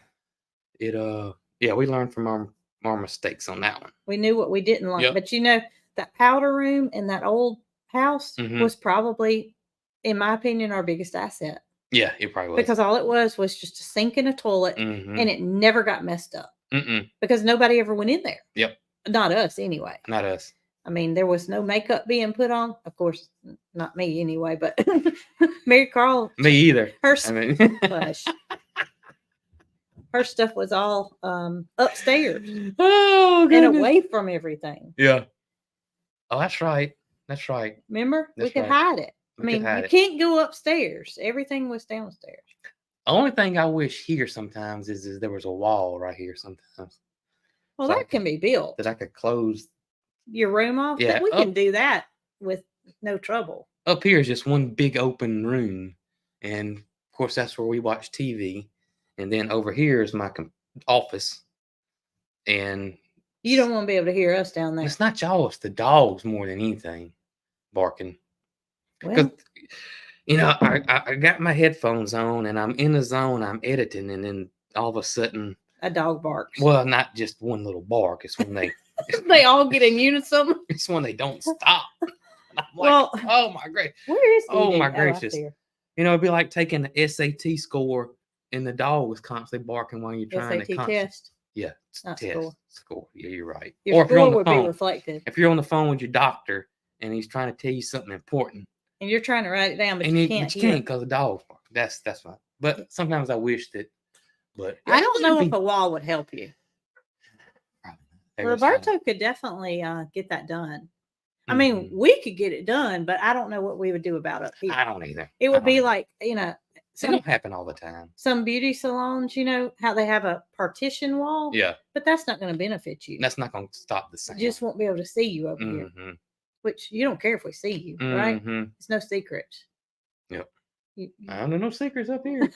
it we learned from our mistakes on that one. We knew what we didn't like. But that powder room in that old house was probably, in my opinion, our biggest asset. Yeah, it probably was. Because all it was just a sink and a toilet, and it never got messed up. Because nobody ever went in there. Yep. Not us, anyway. Not us. I mean, there was no makeup being put on. Of course, not me anyway, but Mary Carl. Me either. Her stuff was all upstairs. Oh, goodness. And away from everything. Yeah. Oh, that's right. That's right. Remember? We could hide it. I mean, you can't go upstairs. Everything was downstairs. Only thing I wish here sometimes is there was a wall right here sometimes. Well, So that can be built. that I could close your room off. Yeah, We can do that with no trouble. up here is just one big open room, and of course that's where we watch TV. And then over here is my office, and You don't want to be able to hear us down there. it's not y'all; it's the dogs more than anything barking. Because Well, I got my headphones on and I'm in the zone. I'm editing, and then all of a sudden, a dog barks. well, not just one little bark. It's when they all get in unison. It's when they don't stop. And I'm like, Well, oh my gracious! Where is he? Oh my gracious! It'd be like taking the SAT score, and the dog was constantly barking while you're trying SAT to test. Yeah, not test score. Yeah, you're right. Your or if you're on the would phone, be reflected. If you're on the phone with your doctor and he's trying to tell you something important, and you're trying to write it down, but you can't. But you can't because the dog's barking. That's fine. But sometimes I wish that. But I don't know if a wall would help you. Roberto could definitely get that done. I mean, we could get it done, but I don't know what we would do about it. I don't either. It would be like, it don't happen all the time. Some beauty salons, how they have a partition wall. Yeah. But that's not going to benefit you. That's not going to stop the sound. You just won't be able to see you over here. Which you don't care if we see you, right? It's no secrets. Yep. I don't know no secrets up here.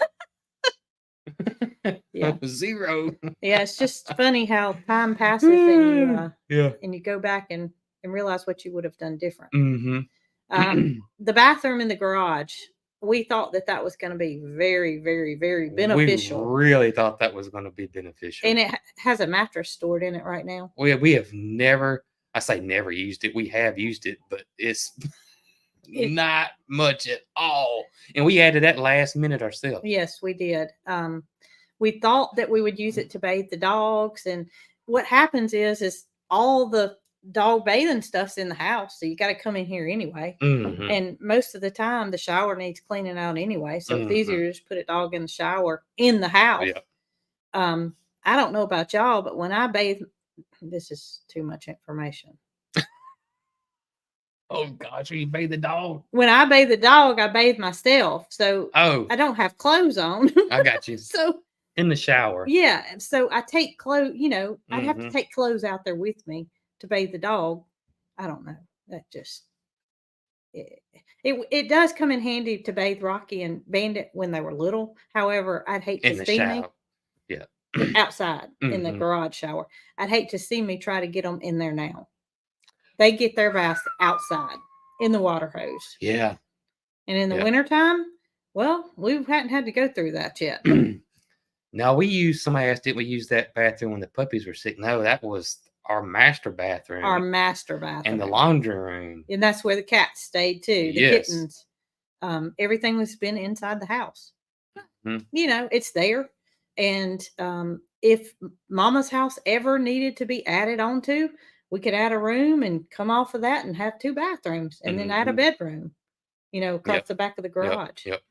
Yeah. Zero. Yeah, it's just funny how time passes and you go back and realize what you would have done different. The bathroom in the garage, we thought that was going to be very, very, very beneficial. We really thought that was going to be beneficial. And it has a mattress stored in it right now. We have never, I say never used it. We have used it, but it's not much at all. And we added that last minute ourselves. Yes, we did. We thought that we would use it to bathe the dogs. And what happens is all the dog bathing stuff's in the house. So you got to come in here anyway. And most of the time the shower needs cleaning out anyway. So it's easier to just put a dog in the shower in the house. Yeah. I don't know about y'all, but when I bathe, this is too much information. Oh gosh, you bathe the dog? When I bathe the dog, I bathe myself. So I don't have clothes on. I got you. So in the shower. Yeah. So I take clothes, I'd have to take clothes out there with me to bathe the dog. I don't know. That just it does come in handy to bathe Rocky and Bandit when they were little. However, I'd hate to see me. Yeah. Outside in the garage shower. I'd hate to see me try to get them in there now. They get their baths outside in the water hose. Yeah. And in the wintertime, well, we hadn't had to go through that yet. Now somebody asked, did we use that bathroom when the puppies were sick? No, that was our master bathroom. Our master bathroom. And the laundry room. And that's where the cats stayed too. The kittens. Everything was been inside the house. It's there. And if Mama's house ever needed to be added onto, we could add a room and come off of that and have 2 bathrooms and then add a bedroom, across the back of the garage. Yep.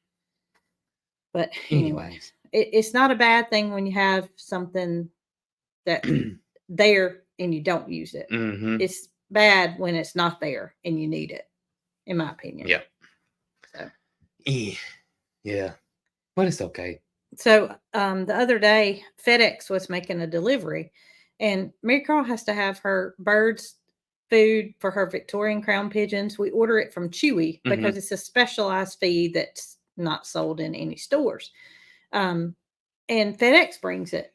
But anyways, it's not a bad thing when you have something that there and you don't use it. It's bad when it's not there and you need it, in my opinion. Yep. So. Yeah. But it's okay. So the other day, FedEx was making a delivery, and Mary Carl has to have her birds food for her Victorian crown pigeons. We order it from Chewy because it's a specialized feed that's not sold in any stores. And FedEx brings it.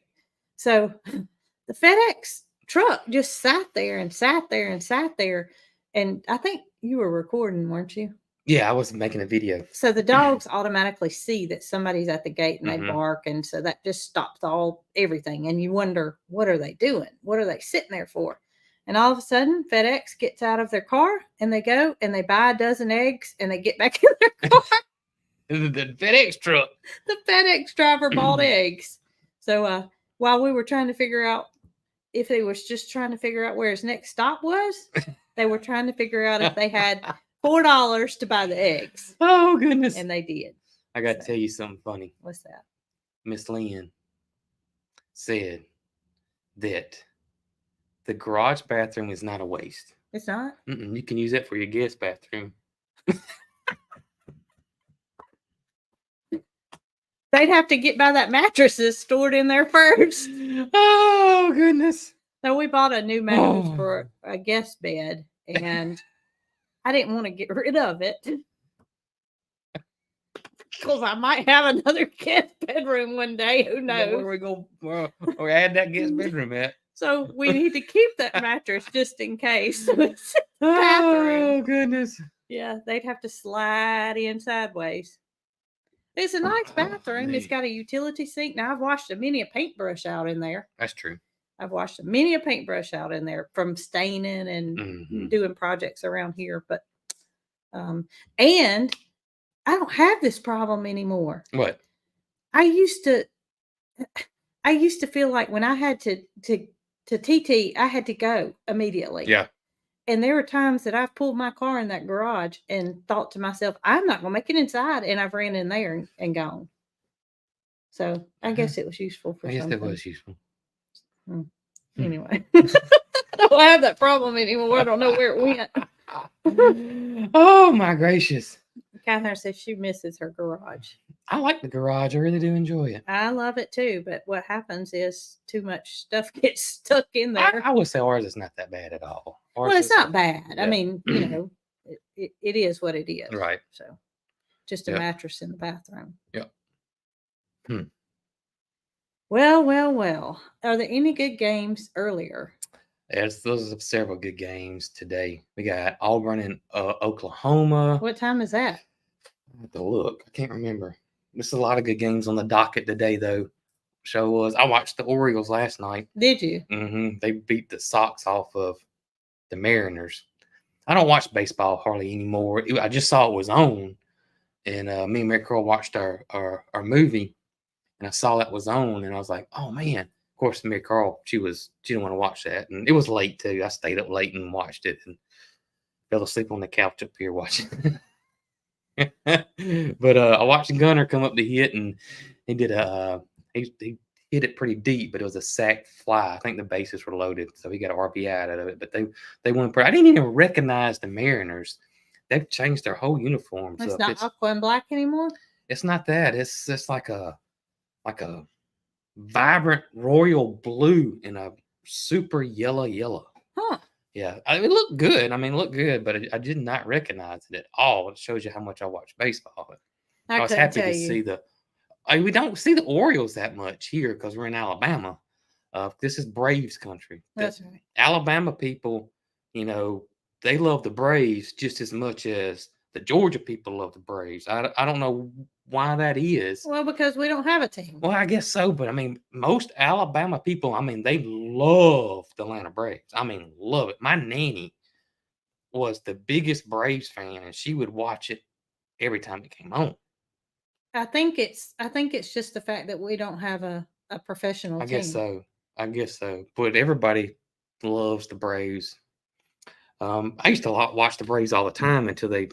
So the FedEx truck just sat there. And I think you were recording, weren't you? Yeah, I was making a video. So the dogs automatically see that somebody's at the gate and they bark. And so that just stops everything. And you wonder, what are they doing? What are they sitting there for? And all of a sudden, FedEx gets out of their car and they go and they buy a dozen eggs and they get back in their car. The FedEx truck. The FedEx driver bought eggs. So while we were trying to figure out if he was just trying to figure out where his next stop was, they were trying to figure out if they had $4 to buy the eggs. Oh, goodness. And they did. I got to tell you something funny. What's that? Miss Lynn said that the garage bathroom is not a waste. It's not? You can use that for your guest bathroom. they'd have to get by that mattresses stored in there first. Oh goodness. So we bought a new mattress Oh. for a guest bed, and I didn't want to get rid of it because I might have another guest bedroom one day. Who knows? Where we go? Where add that guest bedroom at? So we need to keep that mattress just in case. Bathroom. Oh goodness. Yeah, they'd have to slide in sideways. It's a nice bathroom. It's got a utility sink. Now I've washed many a paintbrush out in there. That's true. I've washed many a paintbrush out in there from staining and doing projects around here. But and I don't have this problem anymore. What? I used to feel like when I had to TT, I had to go immediately. Yeah. And there were times that I've pulled my car in that garage and thought to myself, I'm not going to make it inside. And I've ran in there and gone. So I guess it was useful for something. I guess it was useful. Anyway, I don't have that problem anymore. I don't know where it went. Oh, my gracious. Catherine says she misses her garage. I like the garage. I really do enjoy it. I love it too. But what happens is too much stuff gets stuck in there. I would say ours is not that bad at all. Well, it's not bad. Yeah. I mean, you know, it is what it is. Right. So just a mattress in the bathroom. Yep. Well. Are there any good games earlier? Yes, those are several good games today. We got Auburn and Oklahoma. What time is that? I have to look. I can't remember. There's a lot of good games on the docket today, though. Show was. I watched the Orioles last night. Did you? Mm-hmm. They beat the socks off of the Mariners. I don't watch baseball hardly anymore. I just saw it was on, and me and Mary Carol watched our movie, and I saw that was on, and I was like, oh man. Of course, Mary Carol, she didn't want to watch that, and it was late too. I stayed up late and watched it, and fell asleep on the couch up here watching. But I watched Gunner come up to hit, and he did he hit it pretty deep, but it was a sac fly. I think the bases were loaded, so he got an RBI out of it. But they won. I didn't even recognize the Mariners. They've changed their whole uniforms. It's not aqua and black anymore. It's not that. It's like a vibrant royal blue and a super yellow. Huh. Yeah, it looked good. I mean, it looked good, but I did not recognize it at all. It shows you how much I watch baseball. I was happy to see we don't see the Orioles that much here because we're in Alabama. This is Braves country. That's right. Alabama people, you know, they love the Braves just as much as the Georgia people love the Braves. I don't know why that is. Well, because we don't have a team. Well, I guess so, but I mean, most Alabama people, I mean, they love the Atlanta Braves. I mean, love it. My nanny was the biggest Braves fan, and she would watch it every time it came on. I think it's just the fact that we don't have a professional team. I guess so. But everybody loves the Braves. I used to watch the Braves all the time until that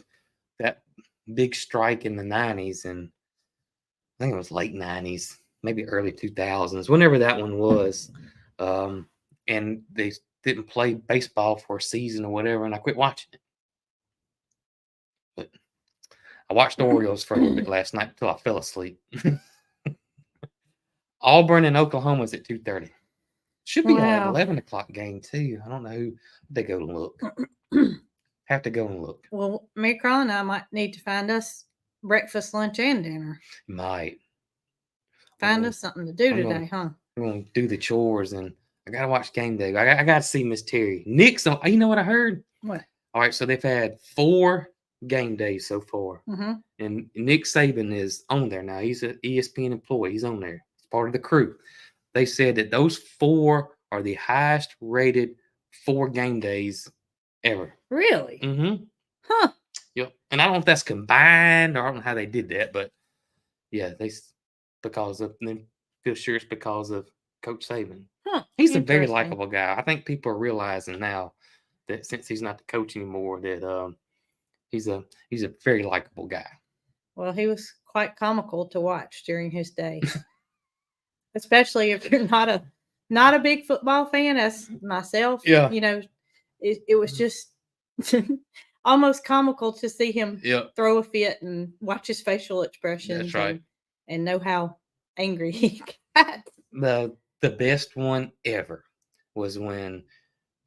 big strike in the 90s, and I think it was late 90s, maybe early 2000s, whenever that one was. And they didn't play baseball for a season or whatever, and I quit watching it. But I watched the Orioles for a little bit last night until I fell asleep. Auburn and Oklahoma is at 2:30. Should be an 11 o'clock game too. I don't know who they go to look. Have to go and look. Well, Mary Carl and I might need to find us breakfast, lunch, and dinner. Might. Find us something to do today, huh? We're going to do the chores, and I got to watch game day. I got to see Miss Terry. Nick's on. You know what I heard? What? All right, so they've had 4 game days so far. Mm-hmm. And Nick Saban is on there now. He's an ESPN employee. He's on there. He's part of the crew. They said that those 4 are the highest rated 4 game days ever. Really? Mm-hmm. Huh. Yep. And I don't know if that's combined or I don't know how they did that, but yeah, they feel sure it's because of Coach Saban. Huh. He's a very likable guy. I think people are realizing now that since he's not the coach anymore, that he's a very likable guy. Well, he was quite comical to watch during his day, especially if you're not a big football fan, as myself. Yeah. You know, it was just almost comical to see him throw a fit and watch his facial expressions. That's right. and know how angry he got. The best one ever was when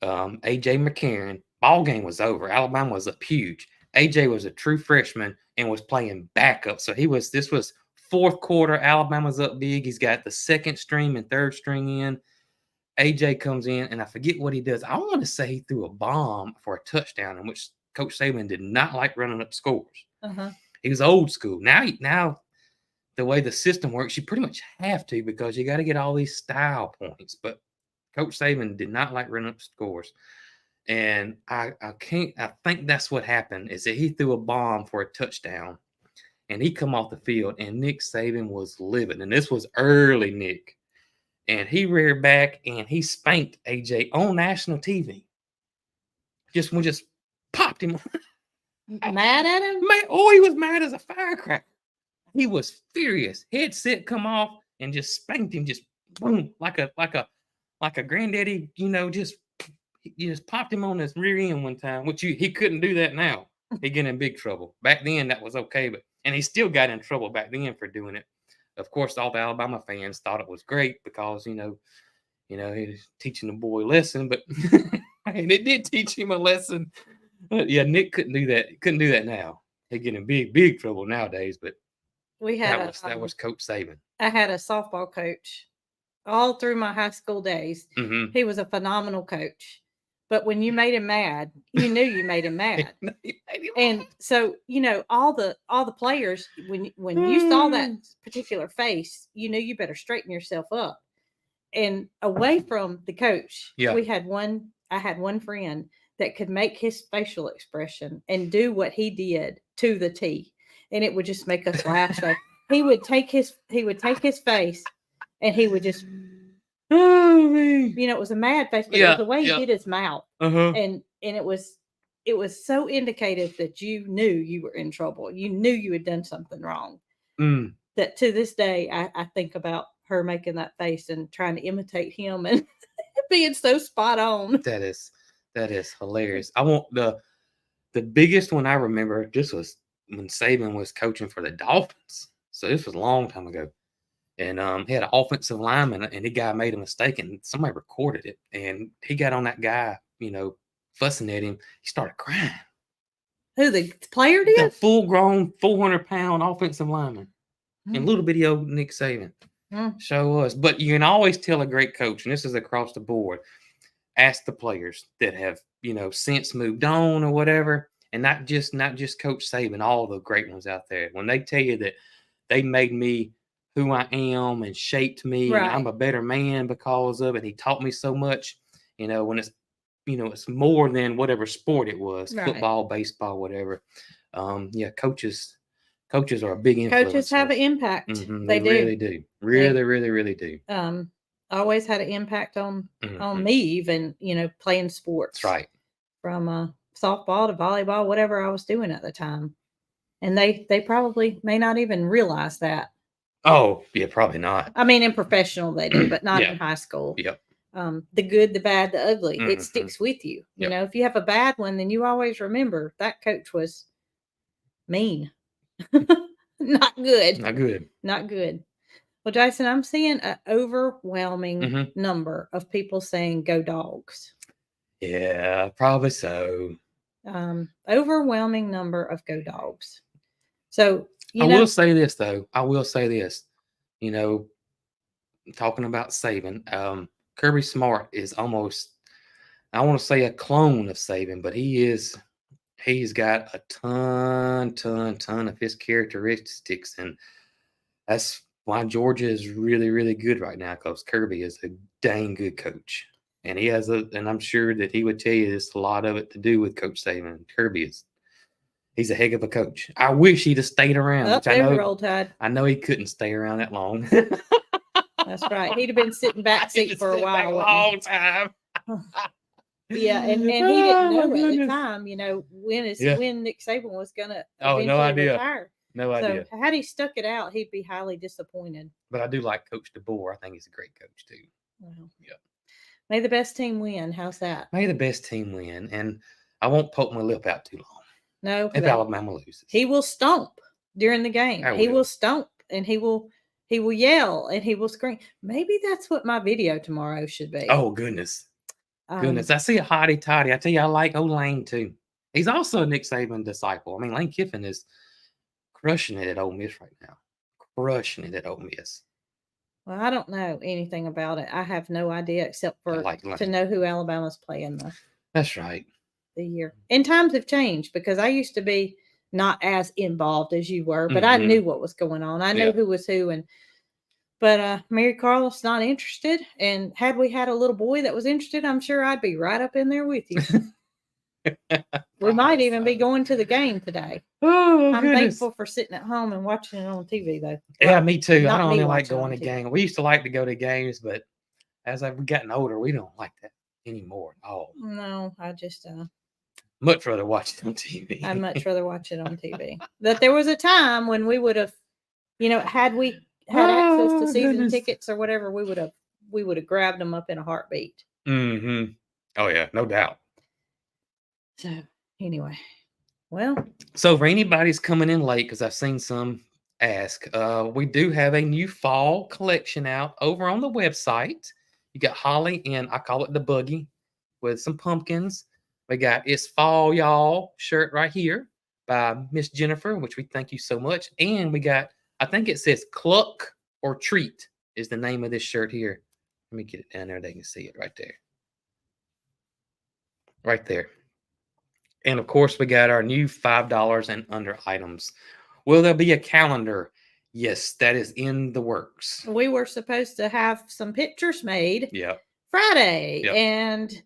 AJ McCarron, ball game was over. Alabama was up huge. AJ was a true freshman and was playing backup. So this was fourth quarter. Alabama's up big. He's got the second string and third string in. AJ comes in, and I forget what he does. I want to say he threw a bomb for a touchdown, in which Coach Saban did not like running up scores. Uh-huh. He was old school. Now the way the system works, you pretty much have to, because you got to get all these style points. But Coach Saban did not like running up scores. And I think that's what happened, is that he threw a bomb for a touchdown, and he come off the field, and Nick Saban was livid. And this was early Nick. And he reared back and he spanked AJ on national TV. We just popped him. Mad at him? He was mad as a firecracker. He was furious. Headset come off and just spanked him, just boom, like a granddaddy, you just popped him on his rear end one time, which he couldn't do that now. He get in big trouble. Back then that was okay, and he still got in trouble back then for doing it. Of course, all the Alabama fans thought it was great because, he was teaching the boy a lesson, but and it did teach him a lesson. But yeah, Nick couldn't do that. Couldn't do that now. He'd get in big trouble nowadays. But that was Coach Saban. I had a softball coach all through my high school days. Mm-hmm. He was a phenomenal coach. But when you made him mad, you knew you made him mad. And so, all the players, when you saw that particular face, you knew you better straighten yourself up. And away from the coach, I had one friend that could make his facial expression and do what he did to the T. And it would just make us laugh. So he would take his face and he would just, oh man, it was a mad face, but it was the way he did his mouth. Uh-huh. And it was so indicative that you knew you were in trouble. You knew you had done something wrong. That to this day, I think about her making that face and trying to imitate him and being so spot on. That is hilarious. I want the biggest one I remember. This was when Saban was coaching for the Dolphins. So this was a long time ago. And he had an offensive lineman, and the guy made a mistake, and somebody recorded it. And he got on that guy, fussing at him. He started crying. Who, the player did? The full-grown, 400-pound offensive lineman. And little bitty old Nick Saban. Show was. But you can always tell a great coach, and this is across the board. Ask the players that have, since moved on or whatever, and not just Coach Saban, all the great ones out there. When they tell you that they made me who I am and shaped me, and I'm a better man because of it. He taught me so much, when it's, it's more than whatever sport it was, football, baseball, whatever. Coaches are a big influence. Coaches have an impact. Mm-hmm. They really do. Really do. Always had an impact on me, even, playing sports. That's right. From softball to volleyball, whatever I was doing at the time. And they probably may not even realize that. Oh, yeah, probably not. I mean, in professional they do, but not in high school. Yep. The good, the bad, the ugly, it sticks with you. Yep. If you have a bad one, then you always remember that coach was mean. Not good. Not good. Well, Jason, I'm seeing an overwhelming number of people saying go Dogs. Yeah, probably so. Overwhelming number of go Dogs. So, I will say this, though. Talking about Saban, Kirby Smart is almost, I want to say, a clone of Saban, but he's got a ton of his characteristics, and that's why Georgia is really, really good right now, because Kirby is a dang good coach. And and I'm sure that he would tell you there's a lot of it to do with Coach Saban. He's a heck of a coach. I wish he'd have stayed around. I know he couldn't stay around that long. That's right. He'd have been sitting back seat for a while. A long time. Yeah, and he didn't know at the time, when Nick Saban was gonna retire. No idea. So had he stuck it out, he'd be highly disappointed. But I do like Coach DeBoer. I think he's a great coach too. Well, yeah. May the best team win. How's that? May the best team win. And I won't poke my lip out too long. No. If Alabama loses. He will stomp during the game. He will stomp, and he will He will yell and he will scream. Maybe that's what my video tomorrow should be. Oh, goodness. Um, I see a hottie toddy. I tell you, I like old Lane too. He's also a Nick Saban disciple. I mean, Lane Kiffin is crushing it at Ole Miss right now. Crushing it at Ole Miss. Well, I don't know anything about it. I have no idea except I for like Lane. to know who Alabama's playing That's right. the year. And times have changed because I used to be not as involved as you were, but I Mhm. knew what was going on. I knew Yeah. who was who, but Mary Carlos not interested. And had we had a little boy that was interested, I'm sure I'd be right up in there with you. We might even be going to the game today. Oh, I'm goodness. thankful for sitting at home and watching it on TV though. Yeah, Well, me too. I not don't me really like watching going on to TV. games. We used to like to go to games, but as I've gotten older, we don't like that anymore at all. No, I just Much rather watch it on TV. I'd much rather watch it on TV. That there was a time when we would have, had we had access to Oh, season goodness. tickets or whatever, we would have grabbed them up in a heartbeat. Mm-hmm. Oh yeah, no doubt. So anyway, well, So for anybody's coming in late, because I've seen some ask, we do have a new fall collection out over on the website. You got holly and I call it the buggy with some pumpkins. We got It's Fall Y'all shirt right here by Miss Jennifer, which we thank you so much. And we got, I think it says Cluck or Treat is the name of this shirt here. Let me get it down there. They can see it right there. Right there. And of course, we got our new $5 and under items. Will there be a calendar? Yes, that is in the works. we were supposed to have some pictures made Yeah. Friday, Yep. and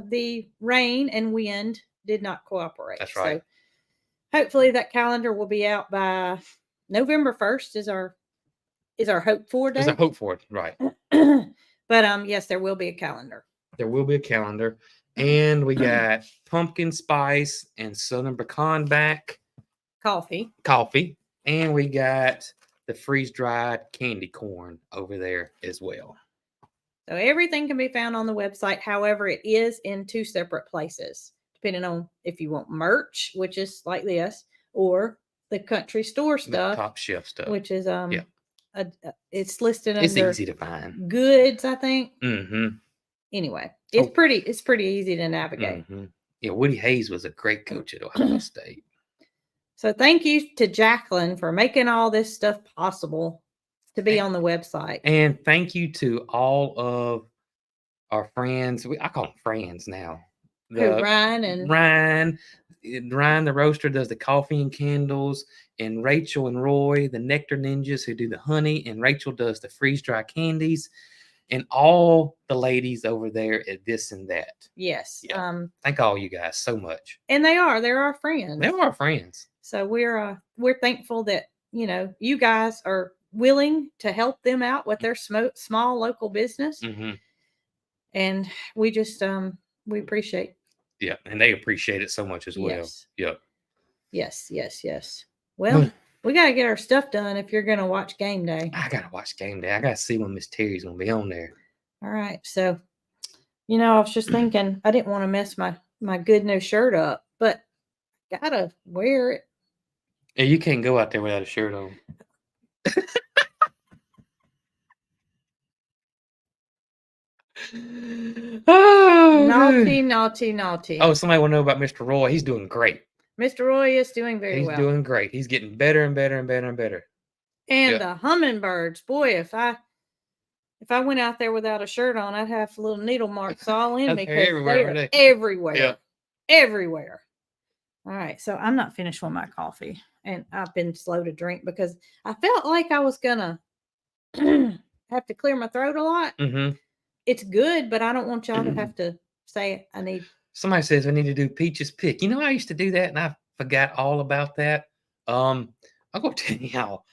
the rain and wind did not cooperate. That's right. So hopefully that calendar will be out by November 1st is our hope for There's day. a hope for it, right? But yes, there will be a calendar. There will be a calendar. And we got pumpkin spice and southern pecan back Coffee. And we got the freeze-dried candy corn over there as well. So everything can be found on the website. However, it is in two separate places, depending on if you want merch, which is like this, or the country store stuff, the top shelf stuff, which is it's listed it's under easy to find goods, I think. Mm-hmm. Anyway, it's pretty easy to navigate. Mm-hmm. Yeah, Woody Hayes was a great coach at Ohio State. So thank you to Jacqueline for making all this stuff possible to be on the website. And thank you to all of our friends. I call them friends now. Ryan, the roaster, does the coffee and candles, and Rachel and Roy, the nectar ninjas, who do the honey, and Rachel does the freeze-dry candies, and all the ladies over there at This and That. Yes. Yeah. Thank all you guys so much. And they're our friends. They are our friends. So we're thankful that you guys are willing to help them out with their small local business. Mm-hmm. And we just we appreciate. Yeah, and they appreciate it so much as well. Yes. Yep. Yes. Well, we got to get our stuff done if you're going to watch game day. I got to watch game day. I got to see when Miss Terry's going to be on there. All right. So, I was just thinking I didn't want to mess my good new shirt up, but got to wear it. Yeah, you can't go out there without a shirt on. Naughty. Oh, somebody want to know about Mr. Roy. He's doing great. Mr. Roy is doing very well. He's doing great. He's getting better and better and better and better. And the hummingbirds, boy, if I went out there without a shirt on, I'd have little needle marks all in me because they're everywhere. Yeah. Everywhere. All right, so I'm not finished with my coffee, and I've been slow to drink because I felt like I was gonna have to clear my throat a lot. Mm-hmm. It's good, but I don't want y'all to have to say I need. Somebody says we need to do Peach's Pick. I used to do that, and I forgot all about that. I'll go tell you how.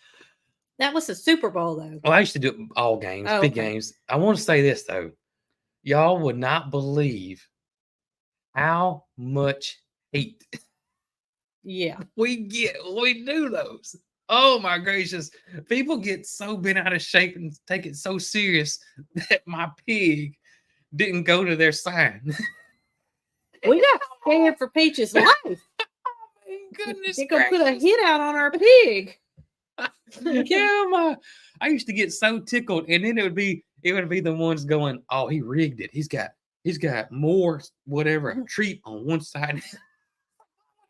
That was the Super Bowl, though. Well, I used to do it all games, big games. I want to say this, though. Y'all would not believe how much hate we get when we do those. Oh, my gracious. People get so bent out of shape and take it so serious that my pig didn't go to their sign. We got scared for Peach's life. Goodness, they're gonna put a hit out on our pig. Yeah, I used to get so tickled, and then it would be the ones going, "Oh, he rigged it. He's got more whatever treat on one side."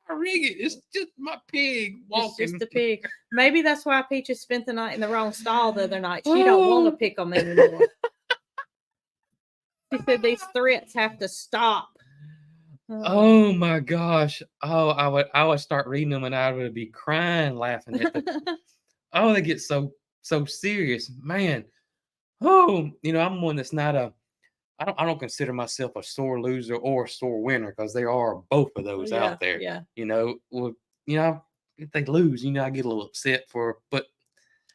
I rig it. It's just my pig It's just walking. the pig. Maybe that's why Peaches spent the night in the wrong stall the other night. She don't want to pick them anymore. She said these threats have to stop. Oh my gosh. Oh, I would start reading them and I would be crying laughing at the oh, they get so serious. Man. Oh, I'm one that's not I don't consider myself a sore loser or a sore winner because there are both of those out there. Yeah. Well, if they lose, I get a little upset but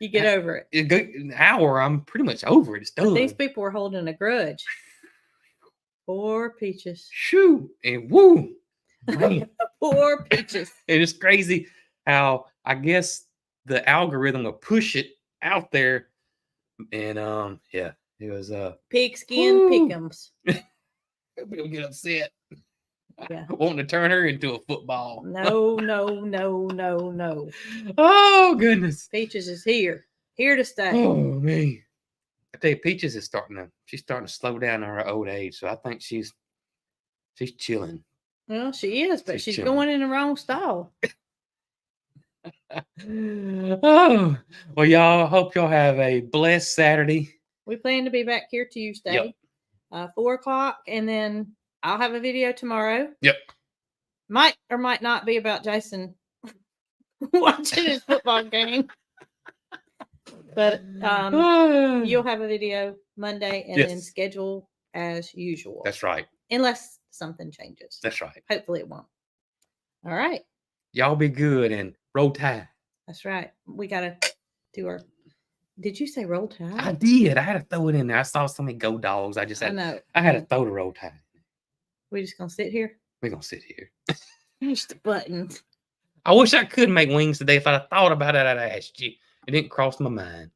You get over it. An hour, I'm pretty much over it. It's done. But these people were holding a grudge. Poor Peaches. Shoo and woo. Man. Poor Peaches. It is crazy how I guess the algorithm will push it out there. And yeah, it was Pigskin pick'ems. People get upset. Yeah. Wanting to turn her into a football. No. Oh goodness. Peaches is here. Here to stay. Oh man. I tell you, Peaches is she's starting to slow down in her old age. So I think she's chilling. Well, she is, but she's going in the wrong stall. Oh, well, y'all, hope y'all have a blessed Saturday. We plan to be back here Tuesday, 4 o'clock, and then I'll have a video tomorrow. Yep. Might or might not be about Jason watching his football game. But you'll have a video Monday and then schedule as usual. That's right. Unless something changes. That's right. Hopefully it won't. All right. Y'all be good and roll tide. That's right. We got to do our... Did you say roll tide? I did. I had to throw it in there. I saw so many Go Dogs. I had to throw the roll tide. We just going to sit here? We're going to sit here. Push the buttons. I wish I could make wings today. If I'd have thought about it, I'd have asked you. It didn't cross my mind.